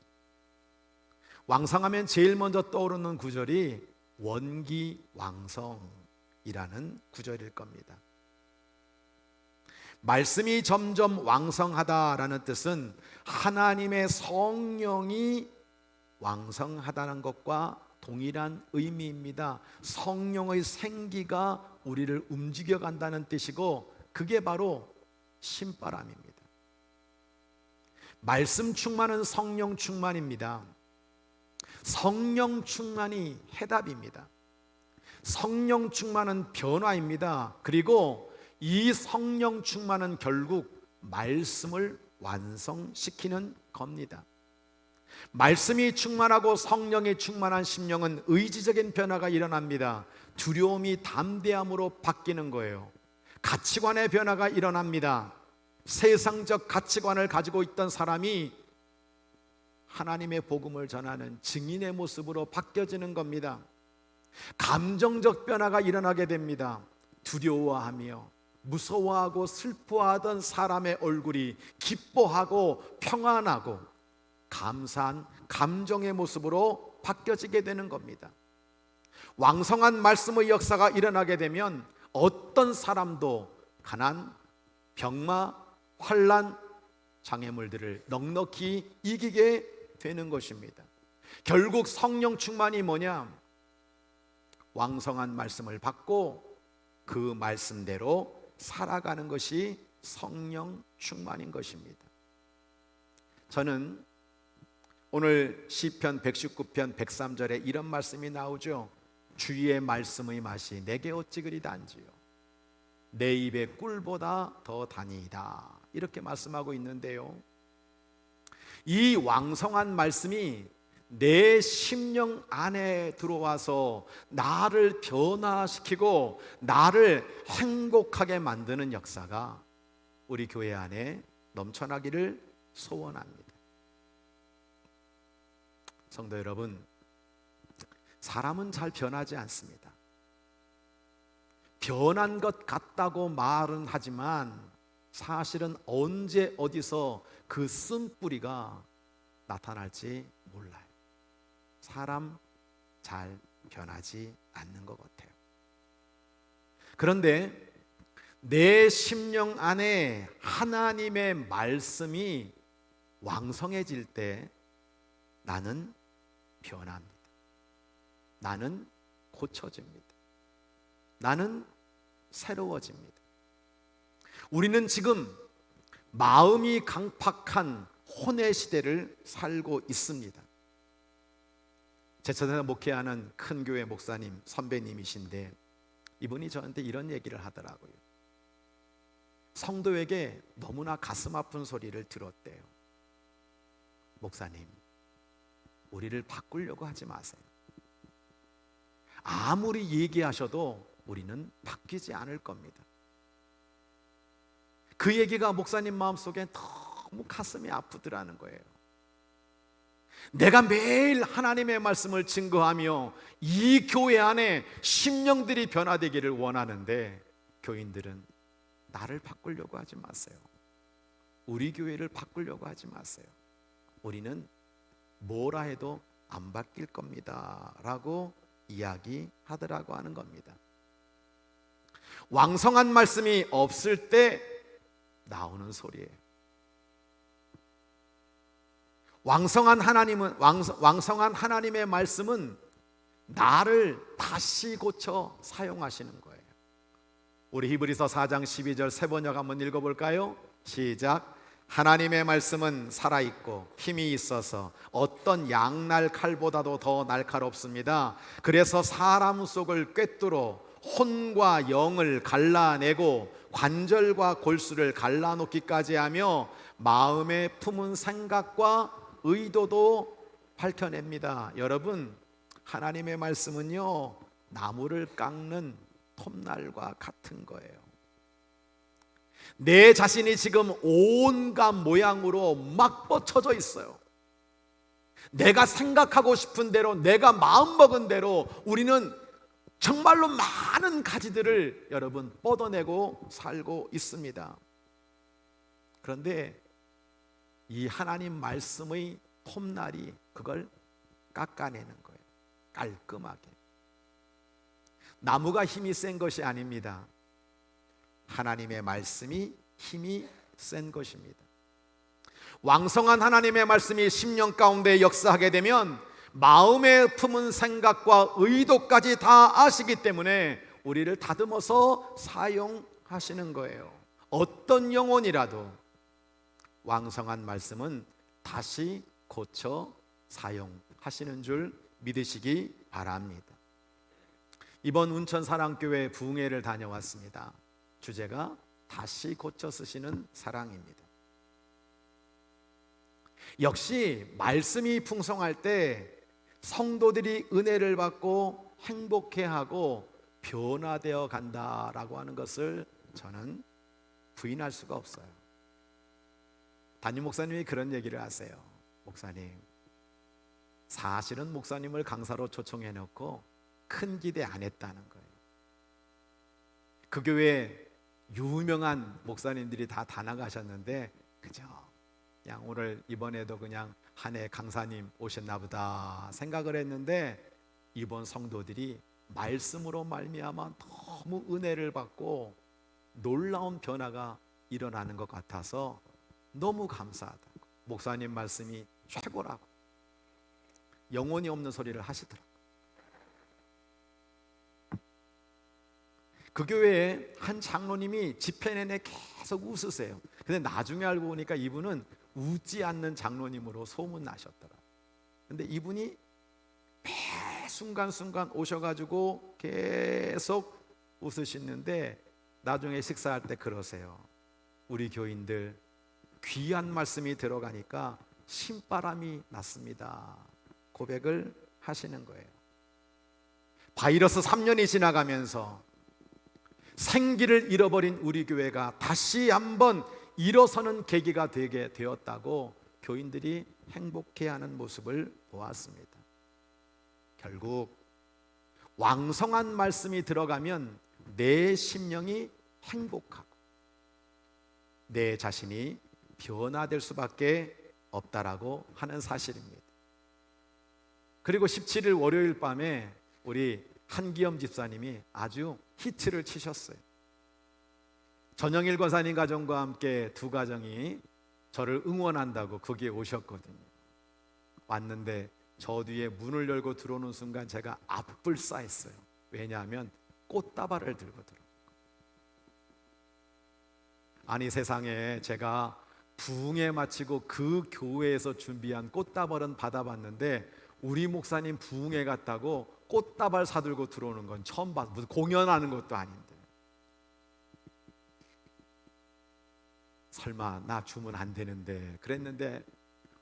왕성하면 제일 먼저 떠오르는 구절이 원기왕성이라는 구절일 겁니다. 말씀이 점점 왕성하다라는 뜻은 하나님의 성령이 왕성하다는 것과 동일한 의미입니다. 성령의 생기가 우리를 움직여 간다는 뜻이고, 그게 바로 신바람입니다. 말씀 충만은 성령 충만입니다. 성령 충만이 해답입니다. 성령 충만은 변화입니다. 그리고 이 성령 충만은 결국 말씀을 완성시키는 겁니다. 말씀이 충만하고 성령이 충만한 심령은 의지적인 변화가 일어납니다. 두려움이 담대함으로 바뀌는 거예요. 가치관의 변화가 일어납니다. 세상적 가치관을 가지고 있던 사람이 하나님의 복음을 전하는 증인의 모습으로 바뀌어지는 겁니다. 감정적 변화가 일어나게 됩니다. 두려워하며 무서워하고 슬퍼하던 사람의 얼굴이 기뻐하고 평안하고 감사한 감정의 모습으로 바뀌어지게 되는 겁니다. 왕성한 말씀의 역사가 일어나게 되면 어떤 사람도 가난, 병마, 환난, 장애물들을 넉넉히 이기게 되는 것입니다. 결국 성령 충만이 뭐냐? 왕성한 말씀을 받고 그 말씀대로 살아가는 것이 성령 충만인 것입니다. 저는 오늘 시편 119편 103절에 이런 말씀이 나오죠. 주의 말씀의 맛이 내게 어찌 그리 단지요, 내 입의 꿀보다 더 다니이다, 이렇게 말씀하고 있는데요, 이 왕성한 말씀이 내 심령 안에 들어와서 나를 변화시키고 나를 행복하게 만드는 역사가 우리 교회 안에 넘쳐나기를 소원합니다. 성도 여러분, 사람은 잘 변하지 않습니다. 변한 것 같다고 말은 하지만 사실은 언제 어디서 그 쓴뿌리가 나타날지 몰라요. 사람 잘 변하지 않는 것 같아요. 그런데 내 심령 안에 하나님의 말씀이 왕성해질 때 나는 변합니다. 나는 고쳐집니다. 나는 새로워집니다. 우리는 지금 마음이 강팍한 혼의 시대를 살고 있습니다. 제 차례에 목회하는 큰 교회 목사님 선배님이신데 이분이 저한테 이런 얘기를 하더라고요. 성도에게 너무나 가슴 아픈 소리를 들었대요. 목사님, 우리를 바꾸려고 하지 마세요. 아무리 얘기하셔도 우리는 바뀌지 않을 겁니다. 그 얘기가 목사님 마음속에 너무 가슴이 아프더라는 거예요. 내가 매일 하나님의 말씀을 증거하며 이 교회 안에 심령들이 변화되기를 원하는데 교인들은 나를 바꾸려고 하지 마세요. 우리 교회를 바꾸려고 하지 마세요. 우리는 뭐라 해도 안 바뀔 겁니다 라고 이야기하더라고 하는 겁니다. 왕성한 말씀이 없을 때 나오는 소리예요. 왕성한 하나님의 말씀은 나를 다시 고쳐 사용하시는 거예요. 우리 히브리서 4장 12절 세 번역 한번 읽어볼까요? 시작. 하나님의 말씀은 살아있고 힘이 있어서 어떤 양날 칼보다도 더 날카롭습니다. 그래서 사람 속을 꿰뚫어 혼과 영을 갈라내고 관절과 골수를 갈라놓기까지 하며 마음에 품은 생각과 의도도 밝혀냅니다. 여러분, 하나님의 말씀은요, 나무를 깎는 톱날과 같은 거예요. 내 자신이 지금 온갖 모양으로 막 뻗쳐져 있어요. 내가 생각하고 싶은 대로, 내가 마음먹은 대로 우리는 정말로 많은 가지들을 여러분 뻗어내고 살고 있습니다. 그런데 이 하나님 말씀의 톱날이 그걸 깎아내는 거예요. 깔끔하게. 나무가 힘이 센 것이 아닙니다. 하나님의 말씀이 힘이 센 것입니다. 왕성한 하나님의 말씀이 심령 가운데 역사하게 되면 마음에 품은 생각과 의도까지 다 아시기 때문에 우리를 다듬어서 사용하시는 거예요. 어떤 영혼이라도 왕성한 말씀은 다시 고쳐 사용하시는 줄 믿으시기 바랍니다. 이번 운천사랑교회 부흥회를 다녀왔습니다. 주제가 다시 고쳐 쓰시는 사랑입니다. 역시 말씀이 풍성할 때 성도들이 은혜를 받고 행복해하고 변화되어 간다라고 하는 것을 저는 부인할 수가 없어요. 담임 목사님이 그런 얘기를 하세요. 목사님, 사실은 목사님을 강사로 초청해 놓고 큰 기대 안 했다는 거예요. 그 교회에 유명한 목사님들이 다 나가셨는데 그죠? 그냥 오늘 이번에도 그냥 한 해 강사님 오셨나 보다 생각을 했는데 이번 성도들이 말씀으로 말미암아 너무 은혜를 받고 놀라운 변화가 일어나는 것 같아서 너무 감사하다고. 목사님 말씀이 최고라고 영혼이 없는 소리를 하시더라고요. 그 교회에 한 장로님이 집회 내내 계속 웃으세요. 근데 나중에 알고 보니까 이분은 웃지 않는 장로님으로 소문나셨더라. 근데 이분이 매 순간순간 오셔가지고 계속 웃으시는데 나중에 식사할 때 그러세요. 우리 교인들 귀한 말씀이 들어가니까 신바람이 났습니다. 고백을 하시는 거예요. 바이러스 3년이 지나가면서 생기를 잃어버린 우리 교회가 다시 한번 일어서는 계기가 되게 되었다고 교인들이 행복해하는 모습을 보았습니다. 결국 왕성한 말씀이 들어가면 내 심령이 행복하고 내 자신이 변화될 수밖에 없다라고 하는 사실입니다. 그리고 17일 월요일 밤에 우리 한기엄 집사님이 아주 히트를 치셨어요. 전영일 권사님 가정과 함께 두 가정이 저를 응원한다고 거기에 오셨거든요. 왔는데 저 뒤에 문을 열고 들어오는 순간 제가 앞불싸했어요. 왜냐하면 꽃다발을 들고 들어온 거예요. 아니 세상에 제가 부흥회 마치고 그 교회에서 준비한 꽃다발은 받아봤는데 우리 목사님 부흥회 갔다고 꽃다발 사들고 들어오는 건 처음 봤어요. 무슨 공연하는 것도 아닌데. 설마 나 주면 안 되는데 그랬는데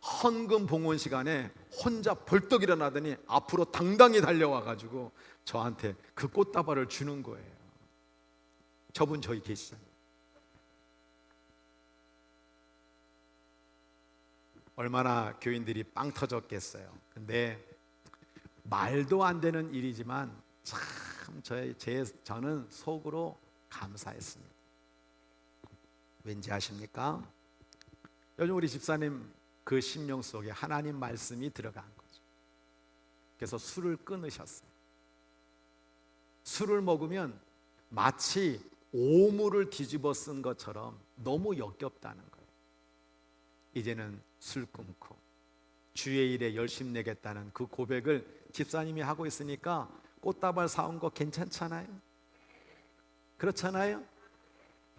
헌금 봉헌 시간에 혼자 벌떡 일어나더니 앞으로 당당히 달려와가지고 저한테 그 꽃다발을 주는 거예요. 저분 저기 계시잖아요. 얼마나 교인들이 빵 터졌겠어요. 근데 말도 안 되는 일이지만 참 저는 속으로 감사했습니다. 왠지 아십니까? 요즘 우리 집사님 그 심령 속에 하나님 말씀이 들어간 거죠. 그래서 술을 끊으셨어요. 술을 먹으면 마치 오물을 뒤집어 쓴 것처럼 너무 역겹다는 거예요. 이제는 술 끊고 주의 일에 열심 내겠다는 그 고백을 집사님이 하고 있으니까 꽃다발 사온 거 괜찮잖아요? 그렇잖아요?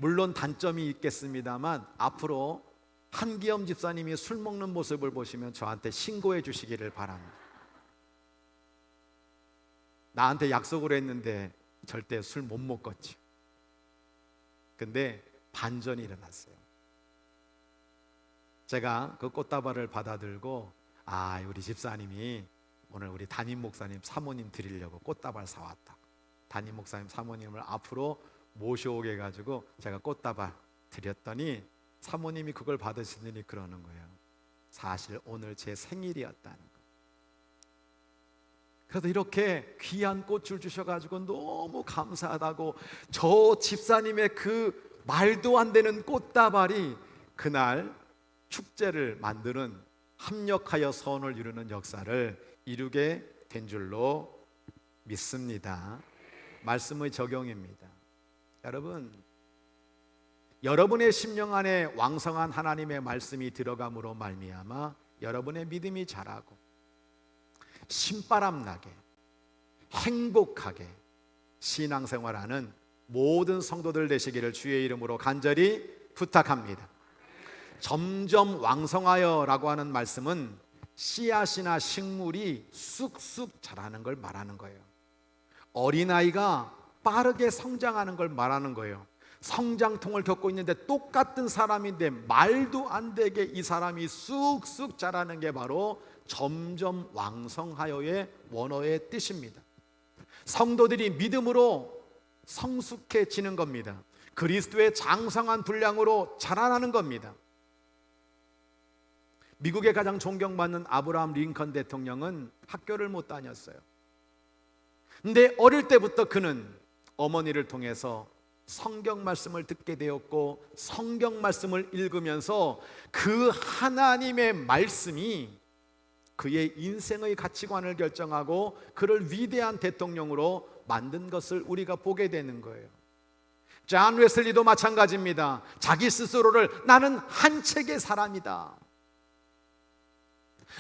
물론 단점이 있겠습니다만 앞으로 한기엄 집사님이 술 먹는 모습을 보시면 저한테 신고해 주시기를 바랍니다. 나한테 약속을 했는데 절대 술 못 먹겠지. 근데 반전이 일어났어요. 제가 그 꽃다발을 받아들고 우리 집사님이 오늘 우리 담임 목사님 사모님 드리려고 꽃다발 사왔다. 담임 목사님 사모님을 앞으로 모셔오게 해가지고 제가 꽃다발 드렸더니 사모님이 그걸 받으시더니 그러는 거예요. 사실 오늘 제 생일이었다는 거. 그래서 이렇게 귀한 꽃을 주셔가지고 너무 감사하다고, 저 집사님의 그 말도 안 되는 꽃다발이 그날 축제를 만드는, 합력하여 선을 이루는 역사를 이루게 된 줄로 믿습니다. 말씀의 적용입니다. 여러분, 여러분의 심령 안에 왕성한 하나님의 말씀이 들어감으로 말미암아 여러분의 믿음이 자라고 신바람 나게 행복하게 신앙생활하는 모든 성도들 되시기를 주의 이름으로 간절히 부탁합니다. 점점 왕성하여 라고 하는 말씀은 씨앗이나 식물이 쑥쑥 자라는 걸 말하는 거예요. 어린아이가 빠르게 성장하는 걸 말하는 거예요. 성장통을 겪고 있는데 똑같은 사람인데 말도 안 되게 이 사람이 쑥쑥 자라는 게 바로 점점 왕성하여의 원어의 뜻입니다. 성도들이 믿음으로 성숙해지는 겁니다. 그리스도의 장성한 분량으로 자라나는 겁니다. 미국의 가장 존경받는 아브라함 링컨 대통령은 학교를 못 다녔어요. 근데 어릴 때부터 그는 어머니를 통해서 성경 말씀을 듣게 되었고, 성경 말씀을 읽으면서 그 하나님의 말씀이 그의 인생의 가치관을 결정하고 그를 위대한 대통령으로 만든 것을 우리가 보게 되는 거예요. 존 웨슬리도 마찬가지입니다. 자기 스스로를 나는 한 책의 사람이다,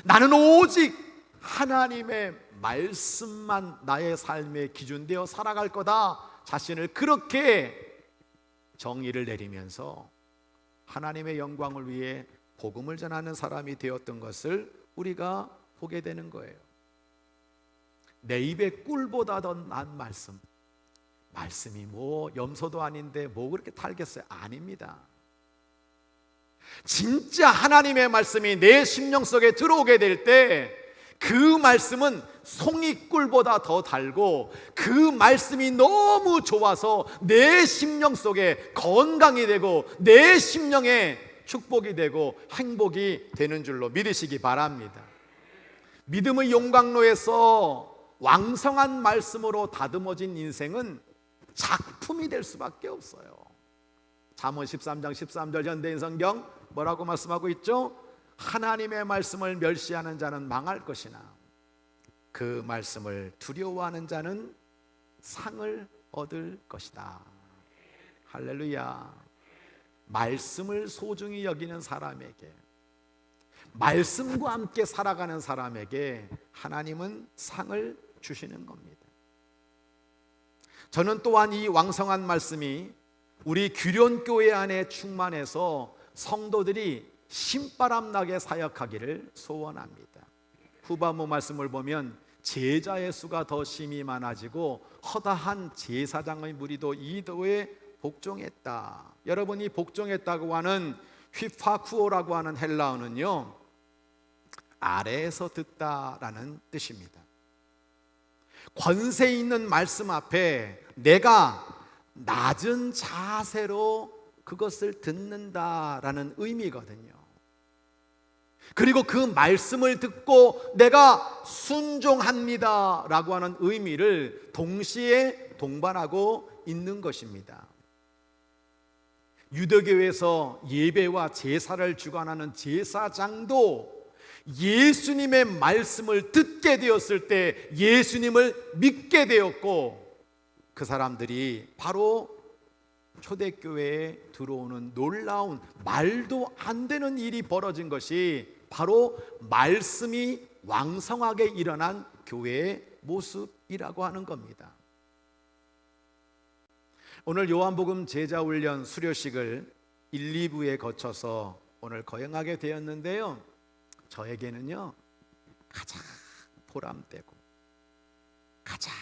나는 오직 하나님의 말씀만 나의 삶의 기준 되어 살아갈 거다, 자신을 그렇게 정의를 내리면서 하나님의 영광을 위해 복음을 전하는 사람이 되었던 것을 우리가 보게 되는 거예요. 내 입에 꿀보다 더 난 말씀, 말씀이 뭐 염소도 아닌데 뭐 그렇게 달겠어요? 아닙니다. 진짜 하나님의 말씀이 내 심령 속에 들어오게 될 때 그 말씀은 송이꿀보다 더 달고, 그 말씀이 너무 좋아서 내 심령 속에 건강이 되고 내 심령에 축복이 되고 행복이 되는 줄로 믿으시기 바랍니다. 믿음의 용광로에서 왕성한 말씀으로 다듬어진 인생은 작품이 될 수밖에 없어요. 잠언 13장 13절 현대인 성경 뭐라고 말씀하고 있죠? 하나님의 말씀을 멸시하는 자는 망할 것이나 그 말씀을 두려워하는 자는 상을 얻을 것이다. 할렐루야. 말씀을 소중히 여기는 사람에게, 말씀과 함께 살아가는 사람에게 하나님은 상을 주시는 겁니다. 저는 또한 이 왕성한 말씀이 우리 규련교회 안에 충만해서 성도들이 신바람 나게 사역하기를 소원합니다. 후반부 말씀을 보면 제자의 수가 더 심히 많아지고 허다한 제사장의 무리도 이도에 복종했다. 여러분이 복종했다고 하는 휘파쿠오라고 하는 헬라어는요, 아래에서 듣다라는 뜻입니다. 권세 있는 말씀 앞에 내가 낮은 자세로 그것을 듣는다라는 의미거든요. 그리고 그 말씀을 듣고 내가 순종합니다 라고 하는 의미를 동시에 동반하고 있는 것입니다. 유대교에서 예배와 제사를 주관하는 제사장도 예수님의 말씀을 듣게 되었을 때 예수님을 믿게 되었고, 그 사람들이 바로 초대교회에 들어오는 놀라운 말도 안 되는 일이 벌어진 것이 바로 말씀이 왕성하게 일어난 교회의 모습이라고 하는 겁니다. 오늘 요한복음 제자훈련 수료식을 1, 2부에 거쳐서 오늘 거행하게 되었는데요, 저에게는요 가장 보람되고 가장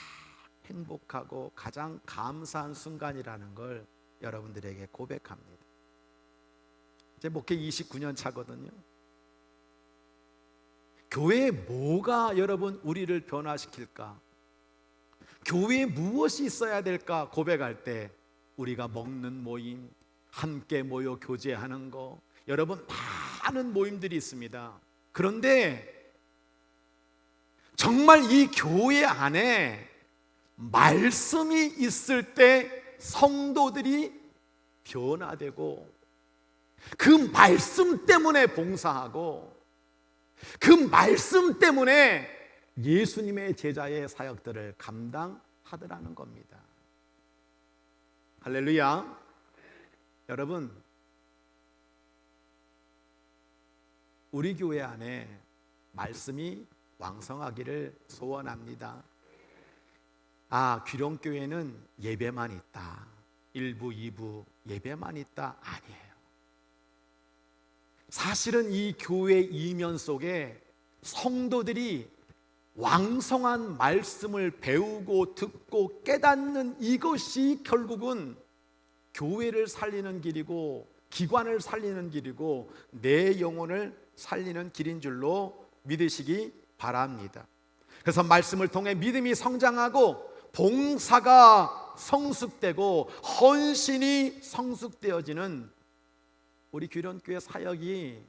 행복하고 가장 감사한 순간이라는 걸 여러분들에게 고백합니다. 이제 목회 29년 차거든요. 교회에 뭐가 여러분 우리를 변화시킬까? 교회에 무엇이 있어야 될까 고백할 때 우리가 먹는 모임, 함께 모여 교제하는 거, 여러분 많은 모임들이 있습니다. 그런데 정말 이 교회 안에 말씀이 있을 때 성도들이 변화되고 그 말씀 때문에 봉사하고 그 말씀 때문에 예수님의 제자의 사역들을 감당하더라는 겁니다. 할렐루야. 여러분, 우리 교회 안에 말씀이 왕성하기를 소원합니다. 귀령교회는 예배만 있다, 1부, 2부 예배만 있다, 아니에요. 사실은 이 교회 이면 속에 성도들이 왕성한 말씀을 배우고 듣고 깨닫는 이것이 결국은 교회를 살리는 길이고 기관을 살리는 길이고 내 영혼을 살리는 길인 줄로 믿으시기 바랍니다. 그래서 말씀을 통해 믿음이 성장하고 봉사가 성숙되고 헌신이 성숙되어지는 우리 귀련교회 사역이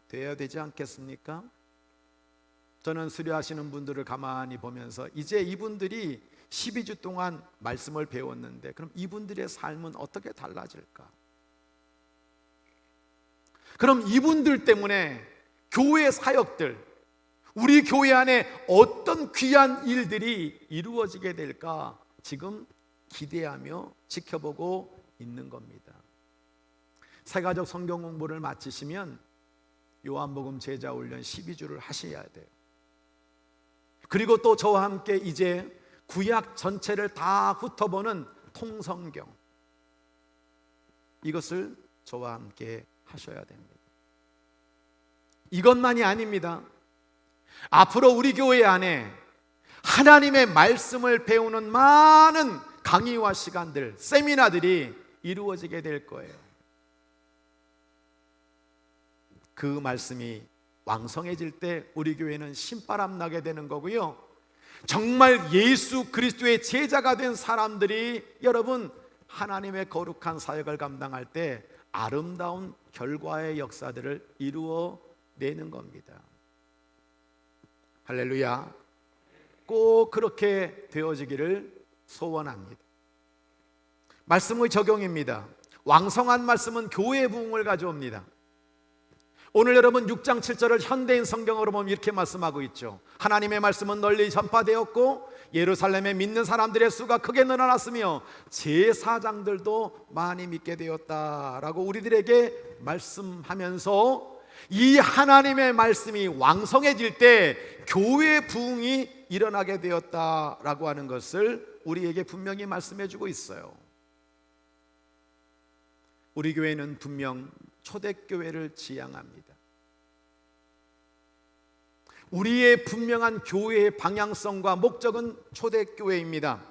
되어야 되지 않겠습니까? 저는 수료하시는 분들을 가만히 보면서 이제 이분들이 12주 동안 말씀을 배웠는데 그럼 이분들의 삶은 어떻게 달라질까? 그럼 이분들 때문에 교회 사역들, 우리 교회 안에 어떤 귀한 일들이 이루어지게 될까 지금 기대하며 지켜보고 있는 겁니다. 새가족 성경 공부를 마치시면 요한복음 제자훈련 12주를 하셔야 돼요. 그리고 또 저와 함께 이제 구약 전체를 다 훑어보는 통성경, 이것을 저와 함께 하셔야 됩니다. 이것만이 아닙니다. 앞으로 우리 교회 안에 하나님의 말씀을 배우는 많은 강의와 시간들, 세미나들이 이루어지게 될 거예요. 그 말씀이 왕성해질 때 우리 교회는 신바람 나게 되는 거고요. 정말 예수 그리스도의 제자가 된 사람들이 여러분 하나님의 거룩한 사역을 감당할 때 아름다운 결과의 역사들을 이루어내는 겁니다. 할렐루야. 꼭 그렇게 되어지기를 소원합니다. 말씀의 적용입니다. 왕성한 말씀은 교회의 부흥을 가져옵니다. 오늘 여러분 6장 7절을 현대인 성경으로 보면 이렇게 말씀하고 있죠. 하나님의 말씀은 널리 전파되었고 예루살렘에 믿는 사람들의 수가 크게 늘어났으며 제사장들도 많이 믿게 되었다라고 우리들에게 말씀하면서 이 하나님의 말씀이 왕성해질 때 교회 부흥이 일어나게 되었다라고 하는 것을 우리에게 분명히 말씀해 주고 있어요. 우리 교회는 분명 초대교회를 지향합니다. 우리의 분명한 교회의 방향성과 목적은 초대교회입니다.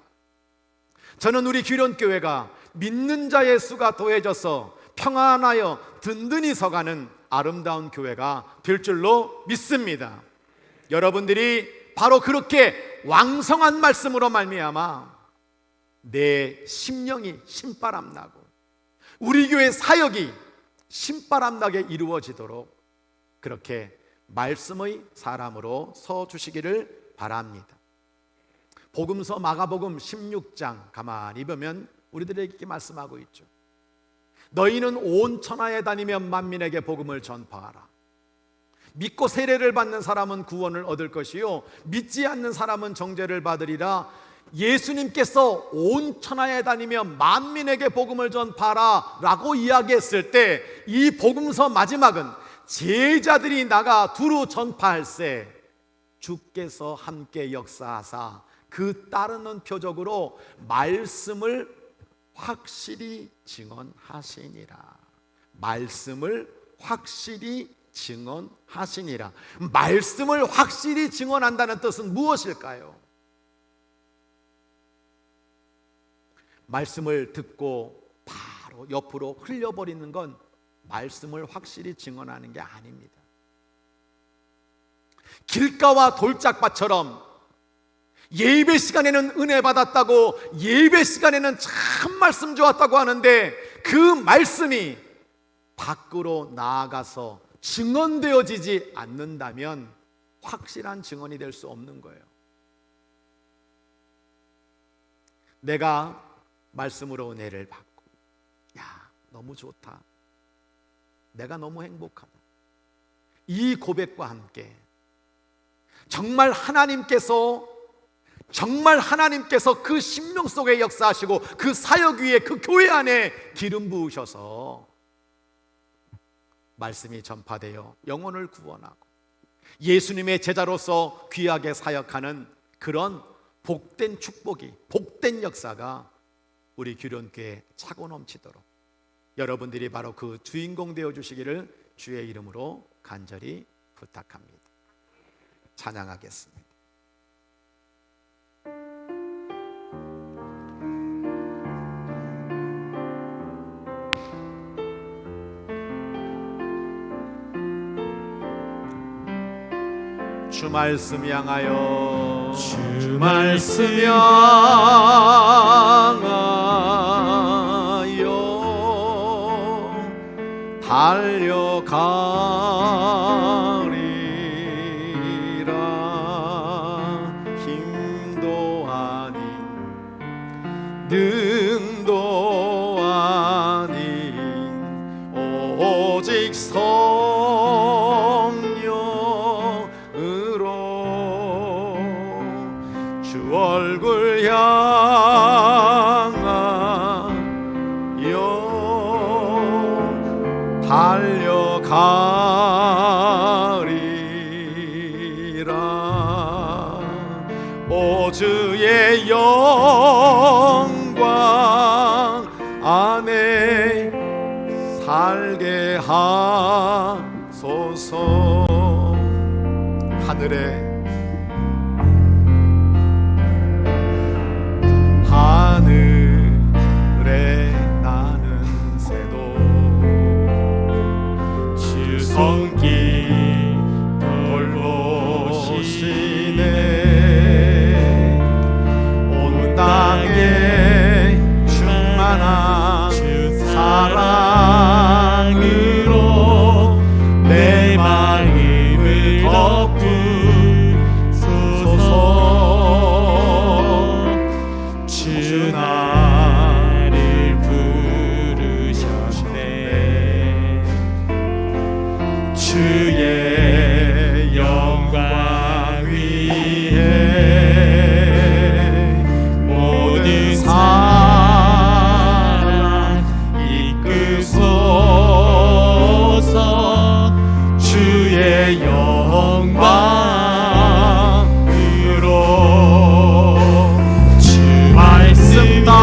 저는 우리 귀련교회가 믿는 자의 수가 더해져서 평안하여 든든히 서가는 아름다운 교회가 될 줄로 믿습니다. 여러분들이 바로 그렇게 왕성한 말씀으로 말미암아 내 심령이 신바람 나고 우리 교회 사역이 신바람 나게 이루어지도록 그렇게 말씀의 사람으로 서 주시기를 바랍니다. 복음서 마가복음 16장 가만히 보면 우리들에게 이렇게 말씀하고 있죠. 너희는 온 천하에 다니며 만민에게 복음을 전파하라. 믿고 세례를 받는 사람은 구원을 얻을 것이요 믿지 않는 사람은 정죄를 받으리라. 예수님께서 온 천하에 다니며 만민에게 복음을 전파하라 라고 이야기했을 때 이 복음서 마지막은 제자들이 나가 두루 전파할세 주께서 함께 역사하사 그 따르는 표적으로 말씀을 확실히 증언하시니라. 말씀을 확실히 증언하시니라. 말씀을 확실히 증언한다는 뜻은 무엇일까요? 말씀을 듣고 바로 옆으로 흘려버리는 건 말씀을 확실히 증언하는 게 아닙니다. 길가와 돌짝밭처럼 예배 시간에는 은혜 받았다고 예배 시간에는 참 말씀 좋았다고 하는데 그 말씀이 밖으로 나아가서 증언되어지지 않는다면 확실한 증언이 될 수 없는 거예요. 내가 말씀으로 은혜를 받고, 야, 너무 좋다, 내가 너무 행복하다, 이 고백과 함께 정말 하나님께서 그 심령 속에 역사하시고 그 사역 위에 그 교회 안에 기름 부으셔서 말씀이 전파되어 영혼을 구원하고 예수님의 제자로서 귀하게 사역하는 그런 복된 축복이, 복된 역사가 우리 규련교회에 차고 넘치도록 여러분들이 바로 그 주인공 되어 주시기를 주의 이름으로 간절히 부탁합니다. 찬양하겠습니다. 주 말씀 향하여, 주 말씀 향하여 달려가리라. 힘도 아닌 능도 아닌 오직 주 얼굴 향하여 달려가리라. 오 주의 영광 안에 살게 하소서. 하늘에 나는 새도 주 손길 돌보시네. 온 땅에 충만한 사랑으로 내 마음을 덮으소서. 주 나를 부르셨네. 주의 영광 위에 모든 사랑 이끄소서. 주의 영광으로 주 말씀 따라여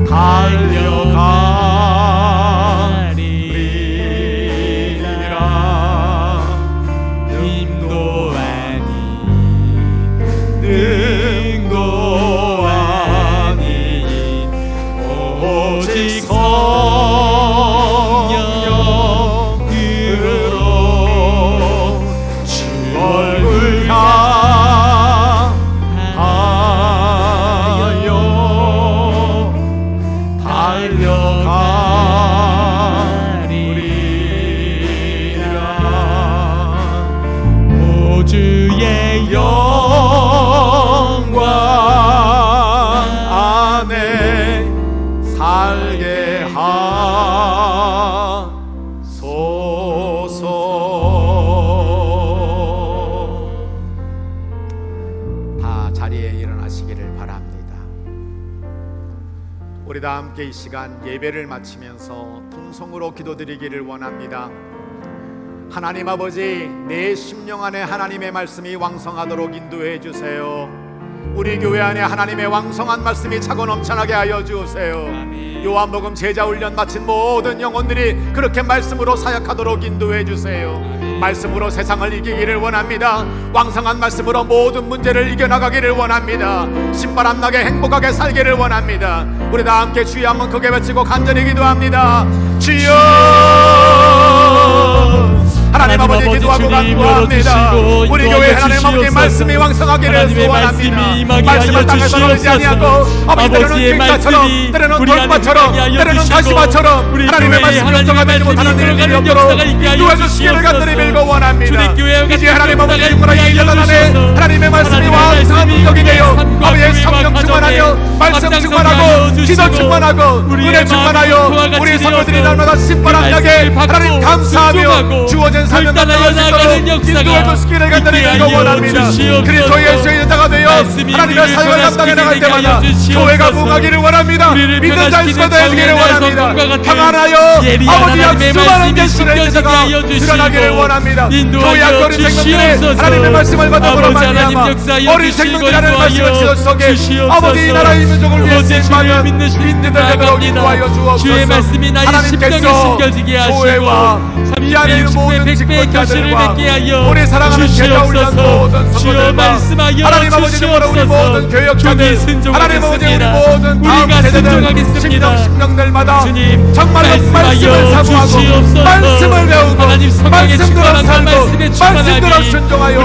달려가리라. 힘도 아닌 능도 아닌 오직 성령으로 주 얼굴 향하여 달려가리라. 오 주의 영광 안에 살게 하소서. 다 자리에 일어나시기를 바랍니다. 우리 다 함께 이 시간 예배를 마치면서 통성으로 기도드리기를 원합니다. 하나님 아버지, 내 심령 안에 하나님의 말씀이 왕성하도록 인도해 주세요. 우리 교회 안에 하나님의 왕성한 말씀이 차고 넘쳐나게 하여 주세요. 요한복음 제자 훈련 마친 모든 영혼들이 그렇게 말씀으로 사역하도록 인도해 주세요. 말씀으로 세상을 이기기를 원합니다. 왕성한 말씀으로 모든 문제를 이겨나가기를 원합니다. 신바람 나게 행복하게 살기를 원합니다. 우리 다 함께 주여 한번 크게 외치고 간절히 기도합니다. 주여, 하나님 하나님 아버지 기도하고 간구합니다. 우리 교회 하나님 아버지 말씀이 왕성하기를 소원합니다. 말씀을 땅에서 놀지 아니하고 아버지 때로는 길가처럼 때로는 돌밭처럼 때로는 다시마처럼 하나님의 말씀이 역정하지 못하는 일들이 없도록 인도해 주시기를 간절히 빌고 원합니다. 이제 하나님 아버지 육문화의 여덟 안에 하나님의 말씀이 왕성한 능력이 되어 아버지의 성령 충만하여 말씀 충만하고 기도 충만하고 은혜 충만하여 우리 성도들이 날마다 신바람나게 하나님 감사하며 주어진 사명 감당할 수 있도록 인도해 주시기를 간절히 빌고 원합니다. 그리스도 예수의 여자가 되어 하나님의 사역을 감당해 나갈 때마다 교회가 부흥하기를 원합니다. 믿는 자 있어도 되기를 원합니다. 평안하여 아버지의 수많은 예수의 여자가 드러나기를 원합니다. 교회 어린 생명들의 하나님의 말씀을 받음으로 말미암아 어린 생명들의 하나님의 말씀을 지어 속에 아버지 나라의 민족을 위해 쓰임받는 인들을 되도록 인도하여 주옵소서. 하나님께서 교회와 이 안에 있는 모든 직분자들과 우리 사랑하는 제자훈련 모든 성도들과 하나님 아버지 이름으로 우리 모든 교역자들 하나님 아버지 우리 모든 다음 세대들 심령들마다 정말로 말씀을 사모하고 말씀을 배우고 말씀대로 살고 말씀대로 순종하여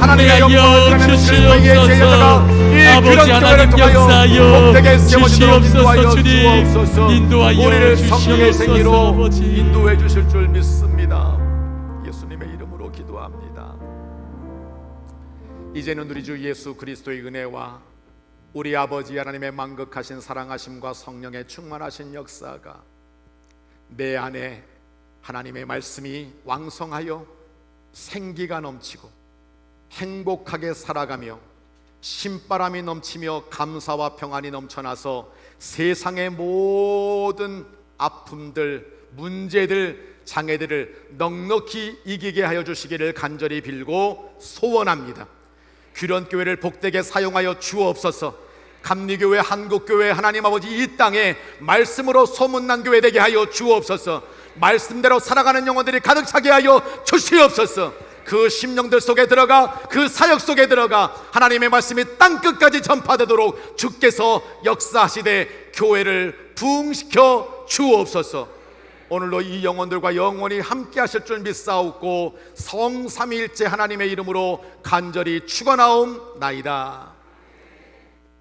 하나님의 영광을 드러내는 그리스도의 제자가 이 그런 교회를 통하여 복되게 세워지도록 인도하여 주옵소서. 우리를 성령의 생기로 인도해 주실 줄 믿습니다. 예수님의 이름으로 기도합니다. 이제는 우리 주 예수 그리스도의 은혜와 우리 아버지 하나님의 만극하신 사랑하심과 성령의 충만하신 역사가 내 안에 하나님의 말씀이 왕성하여 생기가 넘치고 행복하게 살아가며 신바람이 넘치며 감사와 평안이 넘쳐나서 세상의 모든 아픔들, 문제들, 장애들을 넉넉히 이기게 하여 주시기를 간절히 빌고 소원합니다. 규련교회를 복되게 사용하여 주옵소서. 감리교회, 한국교회 하나님 아버지 이 땅에 말씀으로 소문난 교회 되게 하여 주옵소서. 말씀대로 살아가는 영혼들이 가득 차게 하여 주시옵소서. 그 심령들 속에 들어가 그 사역 속에 들어가 하나님의 말씀이 땅끝까지 전파되도록 주께서 역사하시되 교회를 부흥시켜 주옵소서. 오늘로 이 영혼들과 영원히 함께 하실 줄 믿사옵고 성삼위일체 하나님의 이름으로 간절히 축원하옵나이다.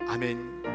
아멘.